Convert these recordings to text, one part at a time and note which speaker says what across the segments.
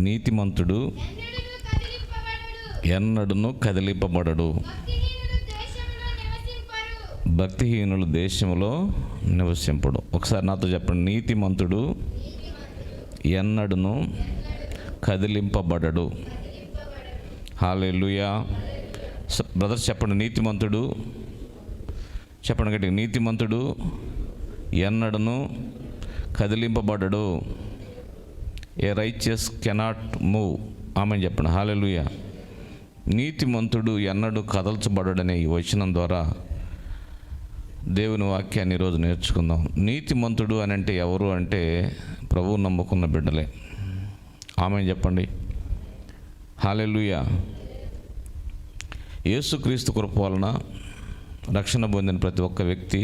Speaker 1: నీతిమంతుడు ఎన్నడూను కదిలింపబడడు. భక్తిహీనులు దేశంలో నివసింపడు. ఒకసారి నాతో చెప్పండి, నీతిమంతుడు ఎన్నడూను కదిలింపబడడు. హల్లెలూయా. బ్రదర్స్ చెప్పండి, నీతిమంతుడు చెప్పండి గట్టిగా, నీతిమంతుడు ఎన్నడూను కదిలింపబడడు. ఏ రైచియస్ కెనాట్ మూవ్. ఆమెను చెప్పండి. హల్లెలూయా. నీతిమంతుడు ఎన్నడూ కదల్చబడడనే ఈ వచనం ద్వారా దేవుని వాక్యాన్ని ఈరోజు నేర్చుకుందాం. నీతిమంతుడు అని అంటే ఎవరు అంటే ప్రభువు నమ్ముకున్న బిడ్డలే. ఆమెను చెప్పండి. హల్లెలూయా. యేసుక్రీస్తు కృప వలన రక్షణ పొందిన ప్రతి ఒక్క వ్యక్తి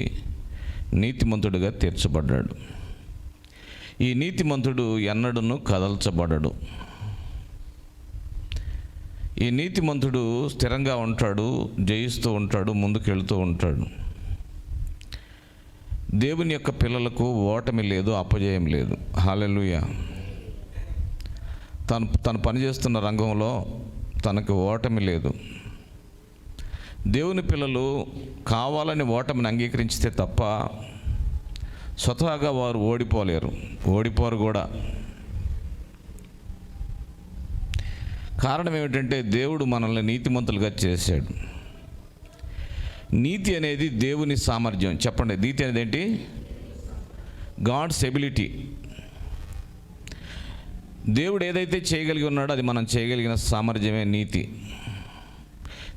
Speaker 1: నీతిమంతుడిగా తీర్చబడ్డాడు. ఈ నీతిమంతుడు ఎన్నడూను కదల్చబడడు. ఈ నీతిమంతుడు స్థిరంగా ఉంటాడు, జయిస్తూ ఉంటాడు, ముందుకెళ్తూ ఉంటాడు. దేవుని యొక్క పిల్లలకు ఓటమి లేదు, అపజయం లేదు. హల్లెలూయా. తను పనిచేస్తున్న రంగంలో తనకు ఓటమి లేదు. దేవుని పిల్లలు కావాలని ఓటమిని అంగీకరించితే తప్ప స్వతహాగా వారు ఓడిపోరు కూడా. కారణం ఏమిటంటే దేవుడు మనల్ని నీతిమంతులుగా చేశాడు. నీతి అనేది దేవుని సామర్థ్యం. చెప్పండి, నీతి అనేది ఏంటి? God's ability. దేవుడు ఏదైతే చేయగలిగి ఉన్నాడో అది మనం చేయగలిగిన సామర్థ్యమే నీతి.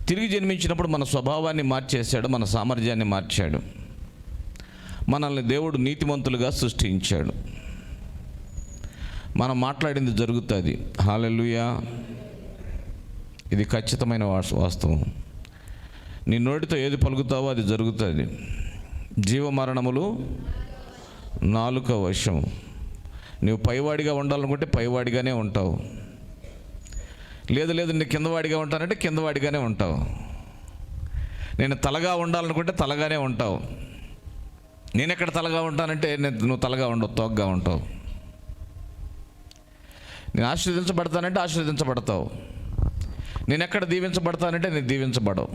Speaker 1: తిరిగి జన్మించినప్పుడు మన స్వభావాన్ని మార్చేశాడు, మన సామర్థ్యాన్ని మార్చాడు. మనల్ని దేవుడు నీతిమంతులుగా సృష్టించాడు. మనం మాట్లాడింది జరుగుతుంది. హల్లెలూయా. ఇది ఖచ్చితమైన వాస్తవం. నీ నోటితో ఏది పలుకుతావో అది జరుగుతుంది. జీవమరణములు నాలుక వశం. నువ్వు పైవాడిగా ఉండాలనుకుంటే పైవాడిగానే ఉంటావు. లేదు నేను కిందవాడిగా ఉంటానంటే కిందవాడిగానే ఉంటావు. నేను తలగా ఉండాలనుకుంటే తలగానే ఉంటావు. నేను ఎక్కడ తలగా ఉంటానంటే నువ్వు తలగా ఉండవు, తోగ్గా ఉంటావు. నేను ఆశీర్వదించబడతానంటే ఆశీర్వదించబడతావు. నేను ఎక్కడ దీవించబడతానంటే నేను దీవించబడవు.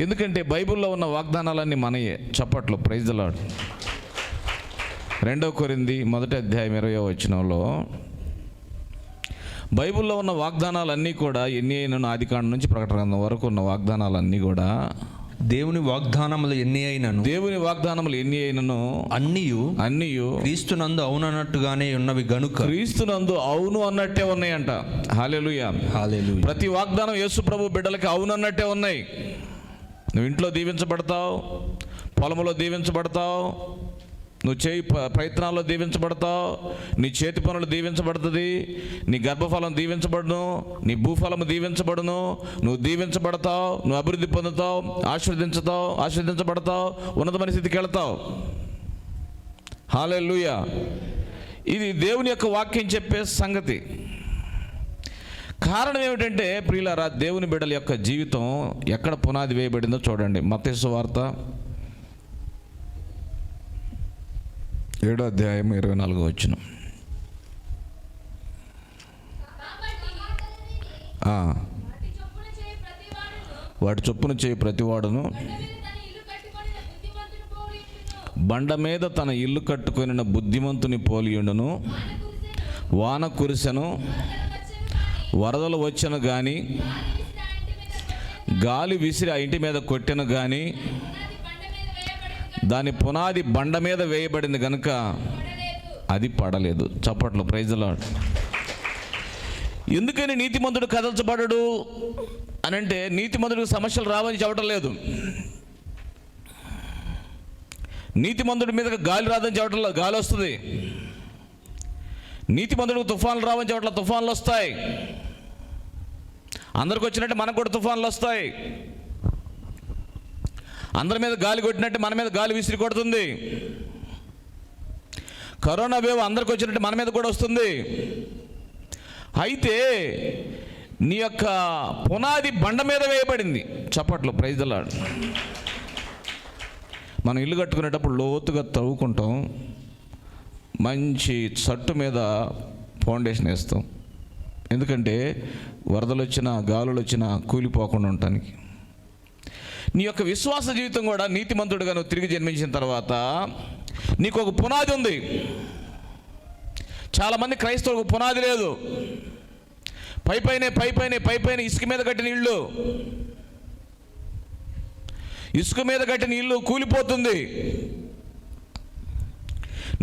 Speaker 1: ఎందుకంటే బైబిల్లో ఉన్న వాగ్దానాలన్నీ మనయే. చప్పట్లు. Praise the lord. 2 కొరింథీ 1:20 బైబిల్లో ఉన్న వాగ్దానాలన్నీ కూడా ఎన్ని అయినను ఆదికాండం నుంచి ప్రకటన గ్రంథం వరకు ఉన్న వాగ్దానాలన్నీ కూడా
Speaker 2: దేవుని వాగ్దానములు ఎన్ని అయినను అన్నీయు క్రీస్తునందు అవునన్నట్టుగానే ఉన్నవి గనుక.
Speaker 1: క్రీస్తునందు అవును అన్నట్టే ఉన్నాయంట. హల్లెలూయా. ప్రతి వాగ్దానం యేసు ప్రభు బిడ్డలకి అవును అన్నట్టే ఉన్నాయి. నువ్వు ఇంట్లో దీవించబడతావు, పొలంలో దీవించబడతావు, నువ్వు చేయి ప్రయత్నాల్లో దీవించబడతావు, నీ చేతి పనులు దీవించబడుతుంది, నీ గర్భఫలం దీవించబడును, నీ భూఫలము దీవించబడును, నువ్వు దీవించబడతావు, నువ్వు అభివృద్ధి పొందుతావు, ఆశీర్వదించబడతావు, ఉన్నతమైన స్థితికి వెళతావు. హల్లెలూయా. ఇది దేవుని యొక్క వాక్యం చెప్పే సంగతి. కారణం ఏమిటంటే ప్రియులారా, దేవుని బిడ్డల యొక్క జీవితం ఎక్కడ పునాది వేయబడిందో చూడండి. మత్తయి సువార్త 7:24. వాటి చొప్పున చేయి ప్రతివాడును బండ మీద తన ఇల్లు కట్టుకొనిన బుద్ధిమంతుని పోలియుండును. వాన కురిసెను, వరదలు వచ్చెను గాని, గాలి విసిరి ఆ ఇంటి మీద కొట్టెను గాని, దాని పునాది బండ మీద వేయబడింది కనుక అది పడలేదు. చప్పట్లు. Praise the Lord. ఎందుకని నీతిమంతుడు కదల్చబడడు అని అంటే, నీతిమంతుడికి సమస్యలు రావని చెప్పడం లేదు. నీతిమంతుడి మీద గాలి రాదని చెప్పడం లేదు, గాలి వస్తుంది. నీతిమంతుడికి తుఫాన్లు రావని చెప్పట్ల, తుఫాన్లు వస్తాయి. అందరికి వచ్చినట్టు మనకు కూడా తుఫాన్లు వస్తాయి. అందరి మీద గాలి కొట్టినట్టు మన మీద గాలి విసిరి కొడుతుంది. కరోనా వేవ్ అందరికి వచ్చినట్టు మన మీద కూడా వస్తుంది. అయితే నీ యొక్క పునాది బండ మీద వేయబడింది. చప్పట్లు. Praise the Lord. మనం ఇల్లు కట్టుకునేటప్పుడు లోతుగా తవ్వుకుంటాం. మంచి చట్టు మీద ఫౌండేషన్ వేస్తాం. ఎందుకంటే వరదలు వచ్చినా గాలులు వచ్చినా కూలిపోకుండా ఉండటానికి. నీ యొక్క విశ్వాస జీవితం కూడా నీతిమంతుడిగా నువ్వు తిరిగి జన్మించిన తర్వాత నీకు ఒక పునాది ఉంది. చాలామంది క్రైస్తవులకు పునాది లేదు. పైపైన ఇసుక మీద కట్టిన ఇల్లు, ఇసుక మీద కట్టిన ఇల్లు కూలిపోతుంది.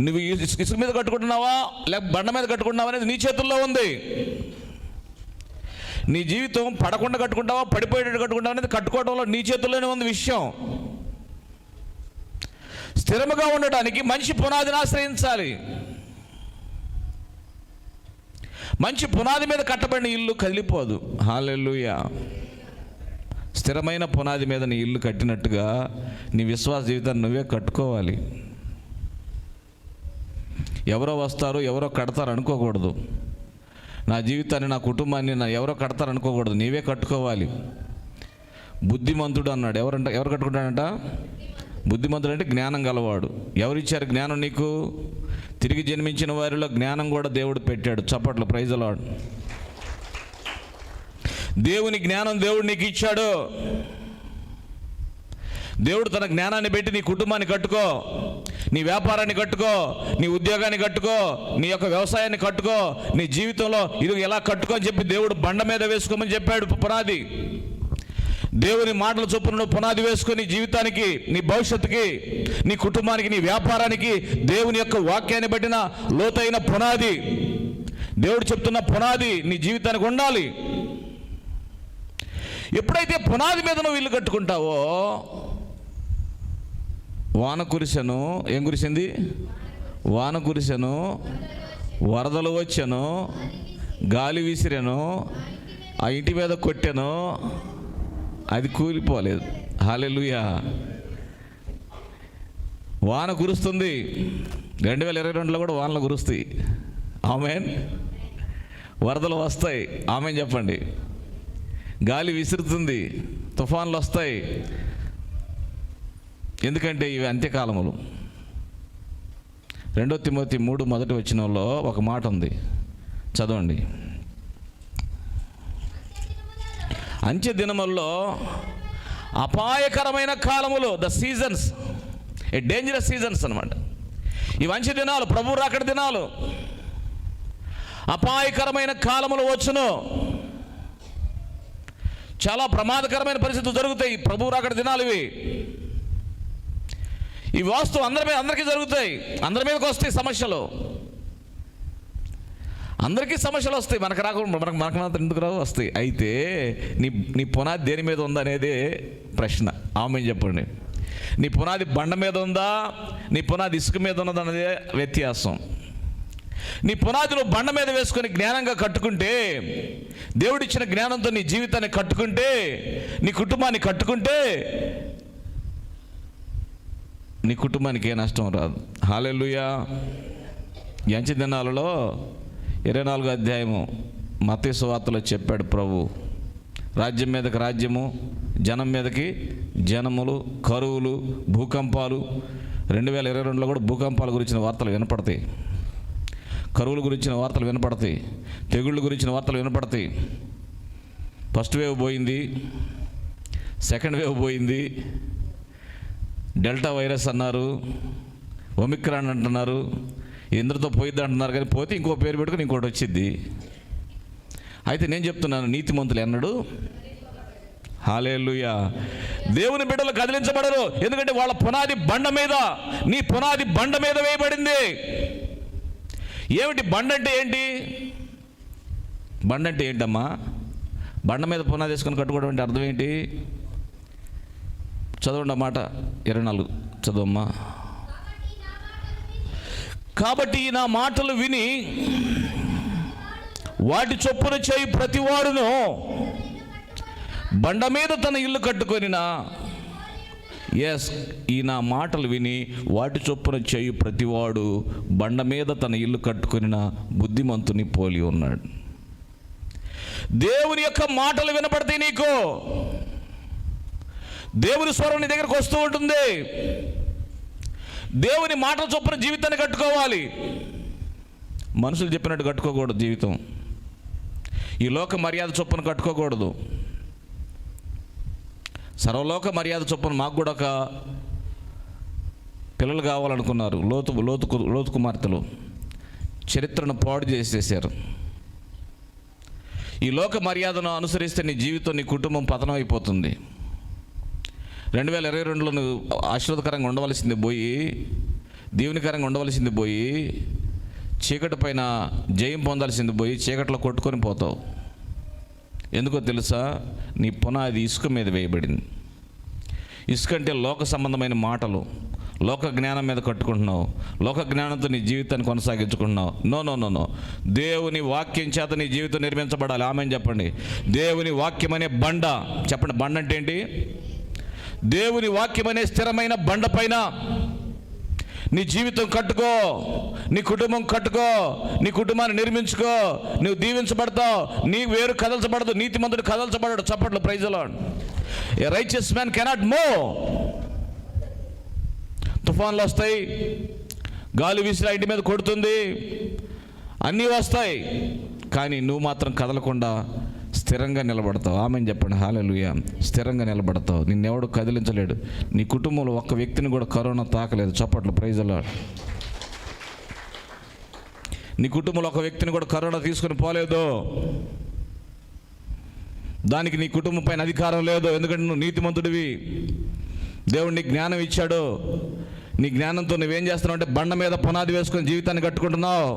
Speaker 1: నువ్వు ఇసుక మీద కట్టుకుంటున్నావా లేక బండ మీద కట్టుకుంటున్నావా అనేది నీ చేతుల్లో ఉంది. నీ జీవితం పడకుండా కట్టుకుంటావా పడిపోయేటట్టు కట్టుకుంటావా అనేది కట్టుకోవడంలో నీ చేతుల్లోనే ఉంది విషయం. స్థిరముగా ఉండటానికి మంచి పునాదిని ఆశ్రయించాలి. మంచి పునాది మీద కట్టబడిన ఇల్లు కదిలిపోదు. హల్లెలూయా. స్థిరమైన పునాది మీద నీ ఇల్లు కట్టినట్టుగా నీ విశ్వాస జీవితాన్ని నువ్వే కట్టుకోవాలి. ఎవరో వస్తారు ఎవరో కడతారు అనుకోకూడదు. నా జీవితాన్ని నా కుటుంబాన్ని ఎవరో కడతారు అనుకోకూడదు, నీవే కట్టుకోవాలి. బుద్ధిమంతుడు అన్నాడు. ఎవరు కట్టుకుంటాడంట? బుద్ధిమంతుడు అంటే జ్ఞానం గలవాడు. ఎవరిచ్చారు జ్ఞానం నీకు? తిరిగి జన్మించిన వారిలో జ్ఞానం కూడా దేవుడు పెట్టాడు. చప్పట్లు, ప్రైజ్ ది లార్డ్. దేవుని జ్ఞానం దేవుడు నీకు ఇచ్చాడు. దేవుడు తన జ్ఞానాన్ని పెట్టి నీ కుటుంబాన్ని కట్టుకో, నీ వ్యాపారాన్ని కట్టుకో, నీ ఉద్యోగాన్ని కట్టుకో, నీ యొక్క వ్యవసాయాన్ని కట్టుకో, నీ జీవితంలో ఇది ఎలా కట్టుకో అని చెప్పి దేవుడు బండ మీద వేసుకోమని చెప్పాడు. పునాది దేవుని మాటల చొప్పున పునాది వేసుకొని జీవితానికి, నీ భవిష్యత్తుకి, నీ కుటుంబానికి, నీ వ్యాపారానికి దేవుని యొక్క వాక్యాన్ని బట్టిన లోతైన పునాది, దేవుడు చెప్తున్న పునాది నీ జీవితానికి ఉండాలి. ఎప్పుడైతే పునాది మీద నువ్వు ఇల్లు కట్టుకుంటావో, వాన కురిసెను, ఏం కురిసింది? వాన కురిసెను, వరదలు వచ్చాను, గాలి విసిరాను, ఆ ఇంటి మీద కొట్టాను, అది కూలిపోలేదు. హల్లెలూయా. వాన కురుస్తుంది. 2022లో కూడా వానలు కురుస్తాయి. ఆమేన్. వరదలు వస్తాయి. ఆమేన్ చెప్పండి. గాలి విసురుతుంది, తుఫాన్లు వస్తాయి. ఎందుకంటే ఇవి అంత్యకాలములు. 2 తిమోతి 3 మొదటి వచనంలో ఒక మాట ఉంది, చదవండి. అంత్య దినముల్లో అపాయకరమైన కాలములు, the seasons, a dangerous seasons అన్నమాట. ఇవి అంత్య దినాలు, ప్రభు రాకడ దినాలు. అపాయకరమైన కాలములు వచ్చును. చాలా ప్రమాదకరమైన పరిస్థితులు జరుగుతాయి. ప్రభు రాకడ దినాలు ఇవి. ఈ వాస్తవం అందరికీ జరుగుతాయి. అందరి మీదకి వస్తాయి సమస్యలు. అందరికీ సమస్యలు వస్తాయి. మనకు రాకుండా మనకు మాత్రం ఎందుకు రావు? వస్తాయి. అయితే నీ పునాది దేని మీద ఉందా అనేదే ప్రశ్న. ఆమేన్ చెప్పండి. నీ పునాది బండ మీద ఉందా, నీ పునాది ఇసుక మీద ఉన్నది అన్నదే వ్యత్యాసం. నీ పునాది నువ్వు బండ మీద వేసుకొని జ్ఞానంగా కట్టుకుంటే, దేవుడిచ్చిన జ్ఞానంతో నీ జీవితాన్ని కట్టుకుంటే, నీ కుటుంబాన్ని కట్టుకుంటే, నీ కుటుంబానికి ఏ నష్టం రాదు. హల్లెలూయా. ఎంచి దినాలలో 24వ అధ్యాయము మత్తయి సువార్తలో చెప్పాడు ప్రభు. రాజ్యం మీదకి రాజ్యము, జనం మీదకి జనములు, కరువులు, భూకంపాలు. 2022లో కూడా భూకంపాల గురించిన వార్తలు వినపడతాయి, కరువుల గురించిన వార్తలు వినపడతాయి, తెగుళ్ళ గురించిన వార్తలు వినపడతాయి. ఫస్ట్ వేవ్ పోయింది, సెకండ్ వేవ్ పోయింది, డెల్టా వైరస్ అన్నారు, ఒమిక్రాన్ అంటున్నారు, ఇంద్రతో పోయిద్ది అంటున్నారు. కానీ పోతే ఇంకో పేరు పెట్టుకుని ఇంకోటి వచ్చింది. అయితే నేను చెప్తున్నాను, నీతిమంతులు ఎన్నడు, హల్లెలూయా, దేవుని బిడ్డలు కదిలించబడరు. ఎందుకంటే వాళ్ళ పునాది బండ మీద, నీ పునాది బండ మీద వేయబడింది. ఏమిటి బండ అంటే? ఏంటి బండ అంటే? ఏంటమ్మా బండ మీద పునాది వేసుకొని కట్టుకోవడం అంటే అర్థం ఏంటి? చదవండి మాట 24 చదవమ్మా. కాబట్టి నా మాటలు విని వాటి చొప్పున చేయి ప్రతివాడును బండ మీద తన ఇల్లు కట్టుకొనినా. ఎస్, ఈ నా మాటలు విని వాటి చొప్పున చేయు ప్రతివాడు బండ మీద తన ఇల్లు కట్టుకొనిన బుద్ధిమంతుని పోలి ఉన్నాడు. దేవుని యొక్క మాటలు వినపడతాయి నీకు. దేవుని స్వరం నీ దగ్గరకు వస్తూ ఉంటుంది. దేవుని మాటల చొప్పున జీవితాన్ని కట్టుకోవాలి. మనుషులు చెప్పినట్టు కట్టుకోకూడదు జీవితం. ఈ లోక మర్యాద చొప్పున కట్టుకోకూడదు. సర్వలోక మర్యాద చొప్పున. మాకు కూడా ఒక పిల్లలు కావాలనుకున్నారు, లోతు కుమార్తెలు. చరిత్రను పాడు చేసేసారు. ఈ లోక మర్యాదను అనుసరిస్తే నీ జీవితం, నీ కుటుంబం పతనం అయిపోతుంది. 2022లో నువ్వు ఆశీర్వాదకరంగా ఉండవలసింది పోయి, దీవెనకరంగా ఉండవలసింది పోయి, చీకటి పైన జయం పొందాల్సింది పోయి చీకట్లో కొట్టుకొని పోతావు. ఎందుకో తెలుసా? నీ పునాది ఇసుక మీద వేయబడింది. ఇసుక అంటే లోక సంబంధమైన మాటలు, లోక జ్ఞానం మీద కట్టుకుంటున్నావు. లోక జ్ఞానంతో నీ జీవితాన్ని కొనసాగించుకుంటున్నావు. నో. దేవుని వాక్యం చేత నీ జీవితం నిర్మించబడాలి. ఆమేన్ చెప్పండి. దేవుని వాక్యం అనే బండ. చెప్పండి, బండ అంటే ఏంటి? దేవుని వాక్యం అనే స్థిరమైన బండ పైన నీ జీవితం కట్టుకో, నీ కుటుంబం కట్టుకో, నీ కుటుంబాన్ని నిర్మించుకో. నువ్వు దీవించబడతావు. నీ వేరు కదల్చబడదు, నీతిమంతుడు కదల్చబడడు. చప్పట్లు, praise the Lord. A righteous man cannot move. తుఫాన్లు వస్తాయి, గాలి విసిరి ఇంటి మీద కొడుతుంది, అన్నీ వస్తాయి, కానీ నువ్వు మాత్రం కదలకుండా స్థిరంగా నిలబడతావు. ఆమేన్ చెప్పండి. హల్లెలూయా. స్థిరంగా నిలబడతావు. నిన్నెవడు కదిలించలేడు. నీ కుటుంబంలో ఒక్క వ్యక్తిని కూడా కరోనా తాకలేదు. చప్పట్లు, ప్రైజ్ ది లార్డ్. నీ కుటుంబంలో ఒక వ్యక్తిని కూడా కరోనా తీసుకొని పోలేదు. దానికి నీ కుటుంబం పైన అధికారం లేదు. ఎందుకంటే నువ్వు నీతిమంతుడివి. దేవుడు నీకు జ్ఞానం ఇచ్చాడు. నీ జ్ఞానంతో నువ్వేం చేస్తున్నావు అంటే బండ మీద పునాది వేసుకొని జీవితాన్ని కట్టుకుంటున్నావు.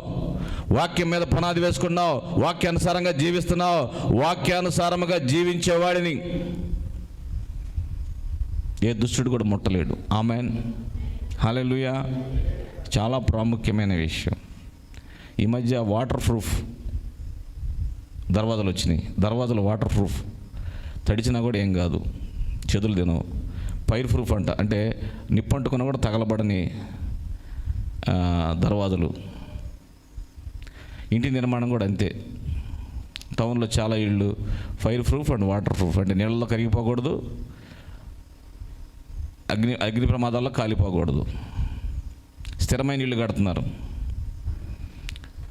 Speaker 1: వాక్యం మీద పునాది వేసుకున్నావు. వాక్యానుసారంగా జీవిస్తున్నావు. వాక్యానుసారముగా జీవించేవాడిని ఏ దుష్టుడు కూడా ముట్టలేడు. ఆమేన్. హల్లెలూయా. చాలా ప్రాముఖ్యమైన విషయం. ఈ మధ్య వాటర్ ప్రూఫ్ దర్వాజాలు వచ్చినాయి. దర్వాజాలు వాటర్ ప్రూఫ్, తడిచినా కూడా ఏం కాదు, చెదులు తినవు. ఫైర్ ప్రూఫ్ అంటే నిప్పంటుకున్నా కూడా తగలబడని దర్వాజాలు. ఇంటి నిర్మాణం కూడా అంతే. టౌన్లో చాలా ఇళ్ళు fire proof and water proof. అంటే నీళ్ళలో కరిగిపోకూడదు, అగ్ని ప్రమాదాల్లో కాలిపోకూడదు. స్థిరమైన ఇళ్ళు కడుతున్నారు.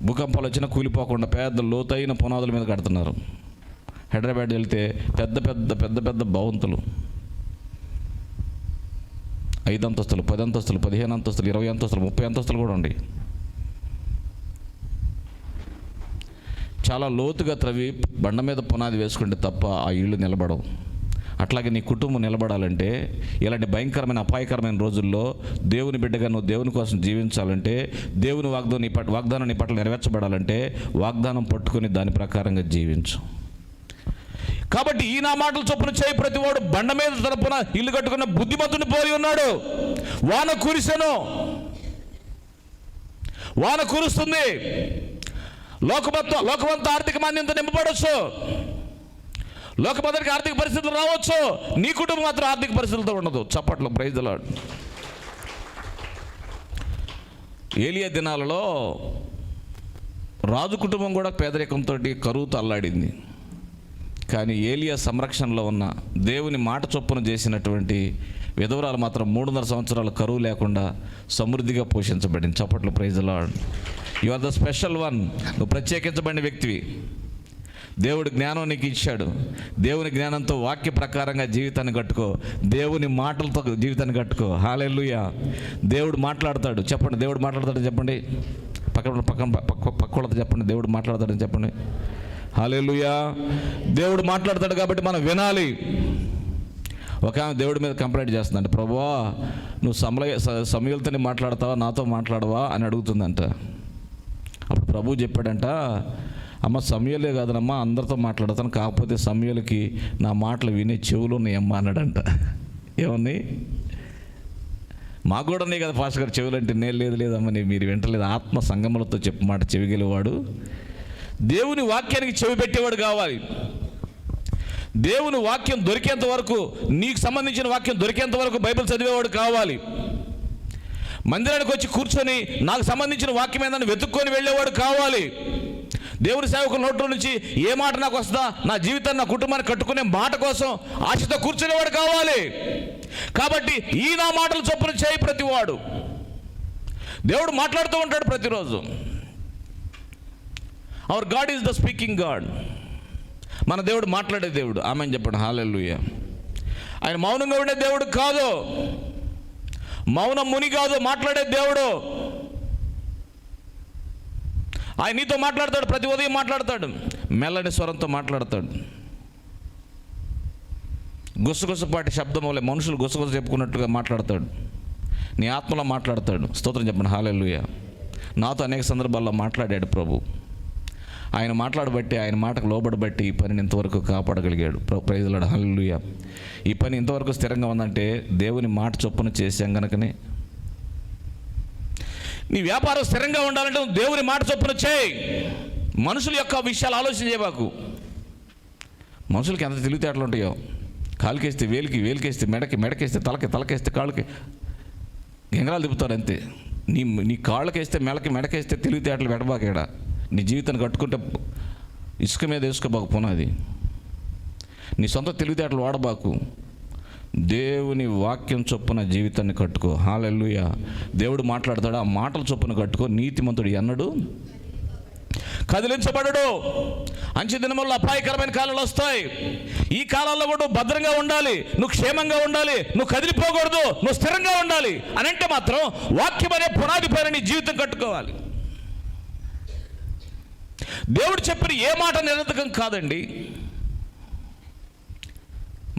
Speaker 1: భూకంపాలు వచ్చినా కూలిపోకుండా పెద్ద లోతైన పునాదుల మీద కడుతున్నారు. హైదరాబాద్ వెళ్తే పెద్ద పెద్ద పెద్ద పెద్ద భవంతులు, 5 అంతస్తులు, 10 అంతస్తులు, 15 అంతస్తులు, 20 అంతస్తులు, 30 అంతస్తులు కూడా ఉన్నాయి. చాలా లోతుగా త్రవి బండ మీద పునాది వేసుకుంటే తప్ప ఆ ఇళ్ళు నిలబడవు. అట్లాగే నీ కుటుంబం నిలబడాలంటే, ఇలాంటి భయంకరమైన అపాయకరమైన రోజుల్లో దేవుని బిడ్డగా నువ్వు దేవుని కోసం జీవించాలంటే, దేవుని వాగ్దానం నీ పట్ల నెరవేర్చబడాలంటే వాగ్దానం పట్టుకొని దాని ప్రకారంగా జీవించు. కాబట్టి ఈ నా మాటలు చొప్పున చేయి ప్రతివాడు బండ మీద తరపున ఇల్లు కట్టుకున్న బుద్ధిమంతుని పోలి ఉన్నాడు. వాన కురిసెను, వాన కురుస్తుంది. లోకమంతా ఆర్థిక మాంద్యంతో నింపబడవచ్చు. లోకమందరికి ఆర్థిక పరిస్థితులు రావచ్చు. నీ కుటుంబం మాత్రం ఆర్థిక పరిస్థితులతో ఉండదు. చప్పట్లు, ప్రైజ్ ది లార్డ్. ఏలియా దినాలలో రాజు కుటుంబం కూడా పేదరికంతో కరువుతో అల్లాడింది. కానీ ఏలియా సంరక్షణలో ఉన్న దేవుని మాట చొప్పున చేసినటువంటి విధవరాలు మాత్రం 3.5 సంవత్సరాలు కరువు లేకుండా సమృద్ధిగా పోషించబడింది. చప్పట్లు, praise the Lord. You are the special one. నువ్వు ప్రత్యేకించబడిన వ్యక్తివి. దేవుడు జ్ఞానం నీకు ఇచ్చాడు. దేవుని జ్ఞానంతో వాక్య ప్రకారంగా జీవితాన్ని కట్టుకో. దేవుని మాటలతో జీవితాన్ని కట్టుకో. హల్లెలూయా. దేవుడు మాట్లాడతాడు. చెప్పండి, దేవుడు మాట్లాడతాడు. చెప్పండి, పక్కలతో చెప్పండి, దేవుడు మాట్లాడతాడని చెప్పండి. హల్లెలూయా. దేవుడు మాట్లాడతాడు కాబట్టి మనం వినాలి. ఒక ఆమె దేవుడి మీద కంప్లైంట్ చేస్తుందంట, ప్రభువా నువ్వు సమూయేలుతోనే మాట్లాడతావా, నాతో మాట్లాడవా అని అడుగుతుందంట. అప్పుడు ప్రభువు చెప్పాడంట, అమ్మ సమూయేలే కాదనమ్మా, అందరితో మాట్లాడతాను, కాకపోతే సమూయేలుకి నా మాటలు వినే చెవులు ఉన్నాయమ్మా అన్నాడంట. ఏమన్నాయి? మాకు కూడా ఉన్నాయి కదా పాస్టర్ గారు చెవులు అంటే. నేను లేదమ్మా, మీరు వింటలేదు. ఆత్మ సంగములతో చెప్పు మాట చెవిగలివాడు. దేవుని వాక్యానికి చెవి పెట్టేవాడు కావాలి. దేవుని వాక్యం దొరికేంత వరకు, నీకు సంబంధించిన వాక్యం దొరికేంత వరకు బైబిల్ చదివేవాడు కావాలి. మందిరానికి వచ్చి కూర్చొని నాకు సంబంధించిన వాక్యం ఏందని వెతుక్కొని వెళ్ళేవాడు కావాలి. దేవుని సేవకుల నోట్లో నుంచి ఏ మాట నాకు వస్తుందా, నా జీవితాన్ని నా కుటుంబాన్ని కట్టుకునే మాట కోసం ఆశతో కూర్చునేవాడు కావాలి. కాబట్టి ఈ నా మాటలు చొప్పున చేయి ప్రతివాడు. దేవుడు మాట్లాడుతూ ఉంటాడు ప్రతిరోజు. Hour God is the speaking God. మన దేవుడు మాట్లాడే దేవుడు. ఆమెన్ చెప్పండి. హల్లెలూయా. ఆయన మౌనంగా ఉండే దేవుడు కాదు, మౌనం ముని కాదు, మాట్లాడే దేవుడు. ఆయన నీతో మాట్లాడతాడు, ప్రతి ఉదయం మాట్లాడతాడు, మెల్లని స్వరంతో మాట్లాడతాడు. గుసగుసపాటి శబ్దం వల్ల మనుషులు గుసగుస చెప్పుకున్నట్టుగా మాట్లాడతాడు, నీ ఆత్మలో మాట్లాడతాడు. స్తోత్రం చెప్పండి. హల్లెలూయా. నాతో అనేక సందర్భాల్లో మాట్లాడాడు ప్రభు. ఆయన మాట్లాడబట్టి, ఆయన మాటకు లోబడబట్టి ఈ పనిని ఇంతవరకు కాపాడగలిగాడు. Praise the Lord. హల్లెలూయా. ఈ పని ఇంతవరకు స్థిరంగా ఉందంటే దేవుని మాట చొప్పున చేశాం గనుకనే. నీ వ్యాపారం స్థిరంగా ఉండాలంటే దేవుని మాట చొప్పున చేయి. మనుషుల యొక్క విషయాలు ఆలోచన చేయబాకు. మనుషులకి ఎంత తెలివితేటలు ఉంటాయో, కాలుకేస్తే వేలికి, వేలికేస్తే మెడకి, మెడకేస్తే తలకి, తలకేస్తే కాళ్ళకి గంగరాలు తిప్పుతారు అంతే. నీ కాళ్ళకేస్తే మెడకి, మెడకేస్తే తెలివితేటలు పెట్టబాకేడ. నీ జీవితాన్ని కట్టుకుంటే ఇసుక మీద వేసుకోబాకు పునాది. నీ సొంత తెలివితేటలు వాడబాకు. దేవుని వాక్యం చొప్పున జీవితాన్ని కట్టుకో. హల్లెలూయా. దేవుడు మాట్లాడతాడు, ఆ మాటల చొప్పున కట్టుకో. నీతిమంతుడు ఎన్నడూ కదిలించబడడు. అంచె దినముల్లో అపాయకరమైన కాలాలు వస్తాయి. ఈ కాలాల్లో కూడా నువ్వు భద్రంగా ఉండాలి, నువ్వు క్షేమంగా ఉండాలి, నువ్వు కదిలిపోకూడదు, నువ్వు స్థిరంగా ఉండాలి అని అంటే మాత్రం వాక్యం అనే పునాది పైన నీ జీవితం కట్టుకోవాలి. దేవుడు చెప్పిన ఏ మాట నిరర్థకం కాదండి.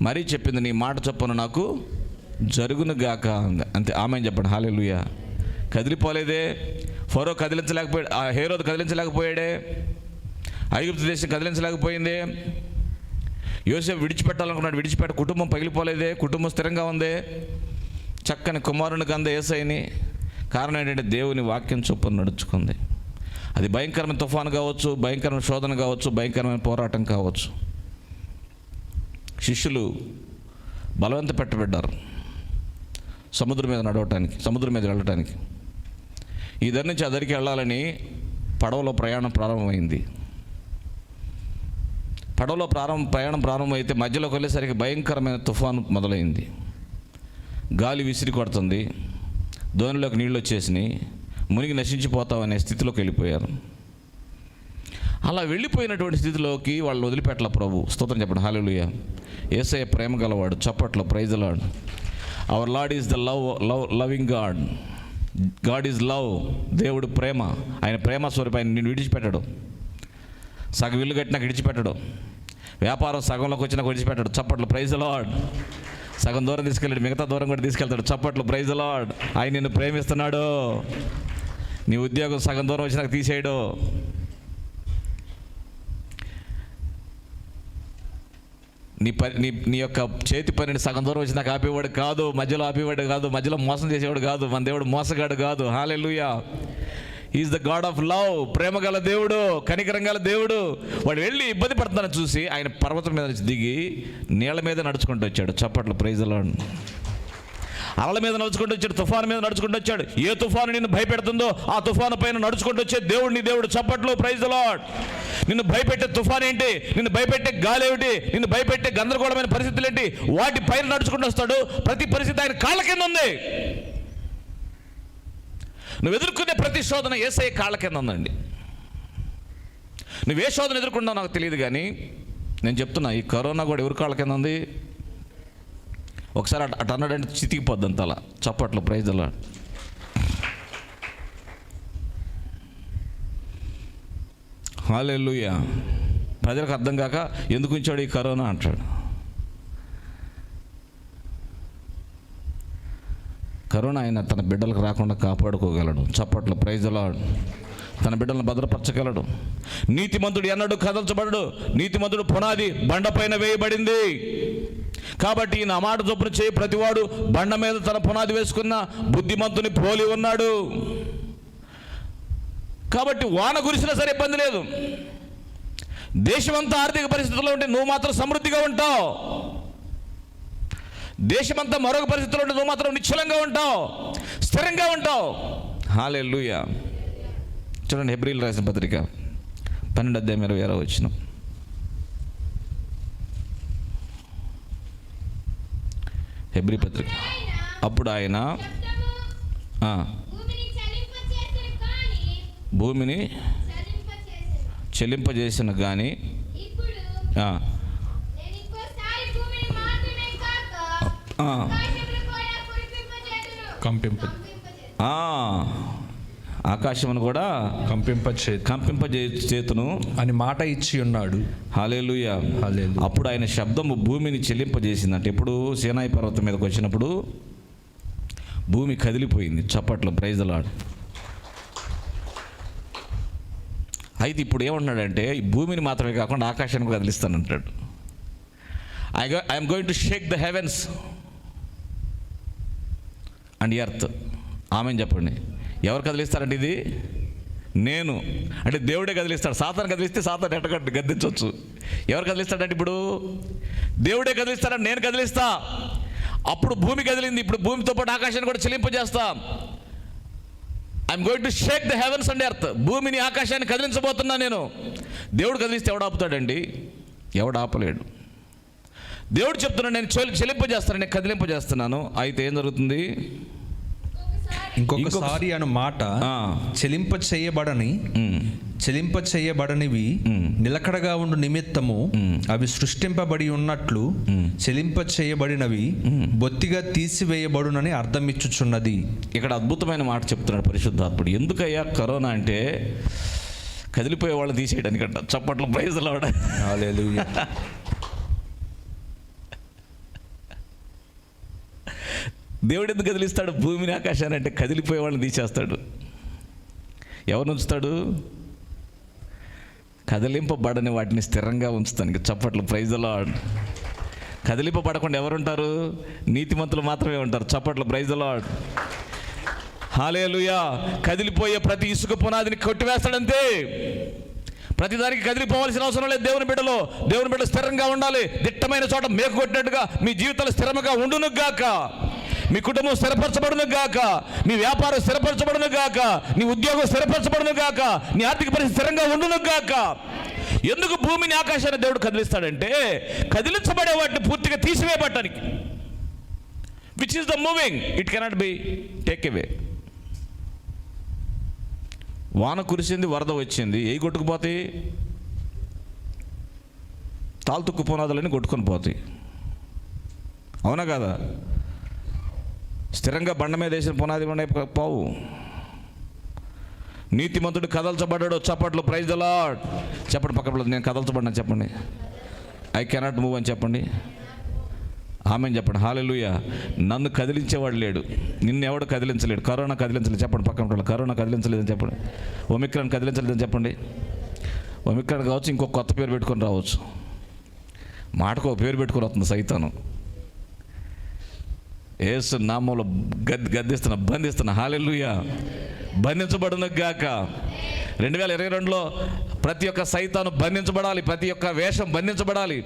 Speaker 1: మరీ చెప్పింది, నీ మాట చొప్పున నాకు జరుగును గాక అంతే. ఆమెన్ చెప్పండి. హల్లెలూయా. కదిలిపోలేదే. ఫరో కదిలించలేకపోయాడు, ఆ హేరోదు కదిలించలేకపోయాడే, ఐగుప్తు దేశం కదిలించలేకపోయిందే. యోసేపు విడిచిపెట్టాలనుకున్నాడు, కుటుంబం పగిలిపోలేదే, కుటుంబం స్థిరంగా ఉందే. చక్కని కుమారునికి అంద యేసయ్యని. కారణం ఏంటంటే దేవుని వాక్యం చొప్పున నడుచుకుంది. అది భయంకరమైన తుఫాను కావచ్చు, భయంకరమైన శోధన కావచ్చు, భయంకరమైన పోరాటం కావచ్చు. శిష్యులు బలవంత పెట్టబడ్డారు సముద్రం మీద నడవటానికి, సముద్రం మీద వెళ్ళటానికి. ఈ దగ్గర నుంచి అదరికి వెళ్ళాలని పడవలో ప్రయాణం ప్రారంభమైంది. పడవలో ప్రయాణం ప్రారంభమైతే మధ్యలోకి వెళ్ళేసరికి భయంకరమైన తుఫాను మొదలైంది. గాలి విసిరి కొడుతుంది, దోణిలోకి నీళ్ళు వచ్చేసినాయి, మునిగి నశించిపోతామనే స్థితిలోకి వెళ్ళిపోయారు. అలా వెళ్ళిపోయినటువంటి స్థితిలోకి వాళ్ళు వదిలిపెట్టాల ప్రభు. స్తోత్రం చెప్పండి. హల్లెలూయా. యేసయ్య ప్రేమ గలవాడు. చప్పట్లో. Praise the Lord. Our Lord is the loving God. God is love. దేవుడు ప్రేమ. ఆయన ప్రేమ స్వరూపం. ఆయన నిన్ను విడిచిపెట్టాడు. సగం ఇల్లు కట్టినాక విడిచిపెట్టాడు. వ్యాపారం సగంలోకి వచ్చినాక విడిచిపెట్టాడు. చప్పట్లు. Praise the Lord. సగం దూరం తీసుకెళ్ళాడు, మిగతా దూరం కూడా తీసుకెళ్తాడు. చప్పట్లు. Praise the Lord. ఆయన నిన్ను ప్రేమిస్తున్నాడు. నీ ఉద్యోగం సగం దూరం వచ్చినాక తీసేయడు. నీ యొక్క చేతి పనిని సగం దూరం వచ్చినాక ఆపేవాడు కాదు, మధ్యలో ఆపేవాడు కాదు, మధ్యలో మోసం చేసేవాడు కాదు. మన దేవుడు మోసగాడు కాదు. హల్లెలూయా. Is the God of love. ప్రేమ గల దేవుడు, కనికరం గల దేవుడు. వాడు వెళ్ళి ఇబ్బంది పడుతున్నాను చూసి ఆయన పర్వతం మీద నుంచి దిగి నీళ్ళ మీద నడుచుకుంటూ వచ్చాడు. చప్పట్లు. Praise the Lord. అలల మీద నడుచుకుంటూ వచ్చాడు, తుఫాను మీద నడుచుకుంటూ వచ్చాడు. ఏ తుఫాను నిన్ను భయపెడుతుందో ఆ తుఫాను పైన నడుచుకుంటూ వచ్చే దేవుడు నీ దేవుడు. చప్పట్లు. Praise the Lord. నిన్ను భయపెట్టే తుఫాను ఏంటి, నిన్ను భయపెట్టే గాలి ఏమిటి, నిన్ను భయపెట్టే గందరగోళమైన పరిస్థితులు ఏంటి, వాటి పైన నడుచుకుంటూ వస్తాడు. ప్రతి పరిస్థితి ఆయన కాళ్ళ కింద ఉంది. నువ్వు ఎదుర్కొనే ప్రతి శోధన యేసయ్య కాళ్ళ కింద ఉందండి. నువ్వే శోధన ఎదుర్కొన్నావు నాకు తెలియదు, కానీ నేను చెప్తున్నా, ఈ కరోనా కూడా ఎవరి కాళ్ళ కింద ఉంది. ఒకసారి అటు అన్నాడంటే చితికిపోద్ది అంతలా. చప్పట్లు. Praise the Lord. హల్లెలూయా. ప్రజలకు అర్థం కాక ఎందుకు ఉంచాడు ఈ కరోనా అంటాడు. కరోనా ఆయన తన బిడ్డలకు రాకుండా కాపాడుకోగలడు. చప్పట్లు. Praise the Lord. తన బిడ్డలను భద్రపరచగలడు. నీతిమంతుడు ఎన్నడూ కదల్చబడడు. నీతిమంతుడు పునాది బండపైన వేయబడింది. కాబట్టి నా మాట చొప్పున చేయి ప్రతివాడు బండ మీద తన పునాది వేసుకున్న బుద్ధిమంతుని పోలి ఉన్నాడు. కాబట్టి వాన కురిసినా సరే ఇబ్బంది లేదు. దేశమంతా ఆర్థిక పరిస్థితుల్లో ఉంటే నువ్వు మాత్రం సమృద్ధిగా ఉంటావు. దేశమంతా మరొక పరిస్థితుల్లో ఉంటే నువ్వు మాత్రం నిశ్చలంగా ఉంటావు, స్థిరంగా ఉంటావు. హల్లెలూయా. చూడండి, హెబ్రీయులు రాసిన పత్రిక 12:26 హెబ్రీ పత్రిక. అప్పుడు ఆయన భూమిని చెల్లింపజేసిన కానీ ఆకాశమును కూడా కంపింపజేతును
Speaker 2: అని మాట ఇచ్చి ఉన్నాడు.
Speaker 1: హల్లెలూయా. అప్పుడు ఆయన శబ్దము భూమిని చెల్లింపజేసిందంటే ఎప్పుడు సీనాయి పర్వతం మీదకి వచ్చినప్పుడు భూమి కదిలిపోయింది. చప్పట్లు, ప్రైజ్ ది లార్డ్. అయితే ఇప్పుడు ఏమంటున్నాడంటే ఈ భూమిని మాత్రమే కాకుండా ఆకాశాన్ని కదిలిస్తానంటాడు. I'm going to shake the heavens and earth. ఆమెను చెప్పండి. ఎవరు కదిలిస్తారంటే ఇది నేను అంటే దేవుడే కదిలిస్తాడు. సాతాను కదిలిస్తే సాతాను ఎట్టగట్టు గద్దించవచ్చు. ఎవరు కదిలిస్తాడంటే ఇప్పుడు దేవుడే కదిలిస్తాడని నేను కదిలిస్తా. అప్పుడు భూమి కదిలింది. ఇప్పుడు భూమితో పాటు ఆకాశాన్ని కూడా చెల్లింపజేస్తా. I'm going to shake the heavens and earth. భూమిని ఆకాశాన్ని కదిలించబోతున్నా నేను. దేవుడు కదిలిస్తే ఎవడు ఆపుతాడండి? ఎవడు ఆపలేడు. దేవుడు చెప్తున్నాడు నేను చెల్లింపజేస్తాను, నేను కదిలింపజేస్తున్నాను. అయితే ఏం జరుగుతుంది?
Speaker 2: ఇంకొకసారి అను మాట చెలింప చేయబడనివి నిలకడగా ఉండు నిమిత్తము అవి సృష్టింపబడి ఉన్నట్లు చెలింప చేయబడినవి బొత్తిగా తీసివేయబడునని అర్థం ఇచ్చుచున్నది. ఇక్కడ అద్భుతమైన మాట చెప్తున్నాడు పరిశుద్ధాత్ముడు. ఎందుకయ్యా కరోనా అంటే కదిలిపోయే వాళ్ళని తీసేయడానికంట. చప్పట్లు, ప్రైజ్ ది లార్డ్. హల్లెలూయా.
Speaker 1: దేవుడు ఎందుకు కదిలిస్తాడు భూమిని ఆకాశాన్ని అంటే కదిలిపోయే వాళ్ళని తీసేస్తాడు. ఎవరు ఉంచుతాడు? కదిలింపబడని వాటిని స్థిరంగా ఉంచుతానికి. చప్పట్లు, ప్రైజ్ ది లార్డ్. కదిలింపబడకుండా ఎవరుంటారు? నీతిమంతులు మాత్రమే ఉంటారు. చప్పట్లు, ప్రైజ్ ది లార్డ్. హల్లెలూయా. కదిలిపోయే ప్రతి ఇసుక పునాదిని కొట్టివేస్తాడంతే. ప్రతిదానికి కదిలిపోవాల్సిన అవసరం లేదు. దేవుని బిడ్డలు స్థిరంగా ఉండాలి. దిట్టమైన చోట మేకు కొట్టినట్టుగా మీ జీవితాలు స్థిరంగా ఉండును గాక. మీ కుటుంబం స్థిరపరచబడును గాక. మీ వ్యాపారం స్థిరపరచబడును గాక. నీ ఉద్యోగం స్థిరపరచబడును గాక. నీ ఆర్థిక పరిస్థితి స్థిరంగా ఉండును గాక. ఎందుకు భూమిని ఆకాశాన్ని దేవుడు కదిలిస్తాడంటే కదిలించబడే వాటిని పూర్తిగా తీసివేయబట్టడానికి. Which is the moving, it cannot be take away. వాన కురిసింది, వరద వచ్చింది, ఏ కొట్టుకుపోతాయి? తాల్తుక్కు పునాదులని కొట్టుకొని పోతాయి. అవునా కదా? స్థిరంగా బండ మీద వేసిన పునాది పోవు. నీతిమంతుడు కదల్చబడ్డాడు. చప్పట్లు, ప్రైజ్ ది లార్డ్. చెప్పండి పక్కన, నేను కదల్చబడినా చెప్పండి. ఐ కెనాట్ మూవ్ అని చెప్పండి. ఆమెన్ చెప్పండి. హల్లెలూయా. నన్ను కదిలించేవాడు లేడు, నిన్ను ఎవడు కదిలించలేడు. కరోనా కదిలించలేదు చెప్పండి. పక్కన కరోనా కదిలించలేదని చెప్పండి. ఒమిక్రాన్ కదిలించలేదని చెప్పండి. ఒమిక్రాన్ కావచ్చు, ఇంకొక కొత్త పేరు పెట్టుకొని రావచ్చు. మాటకు ఒక పేరు పెట్టుకొని వస్తుంది సైతాను. యేసు నామంలో గద్దిస్తున్నా, బంధిస్తున్నా. హల్లెలూయా. బంధించబడును గాక. 2022లో ప్రతి ఒక్క సైతాను బంధించబడాలి. ప్రతి ఒక్క వేషం బంధించబడాలి.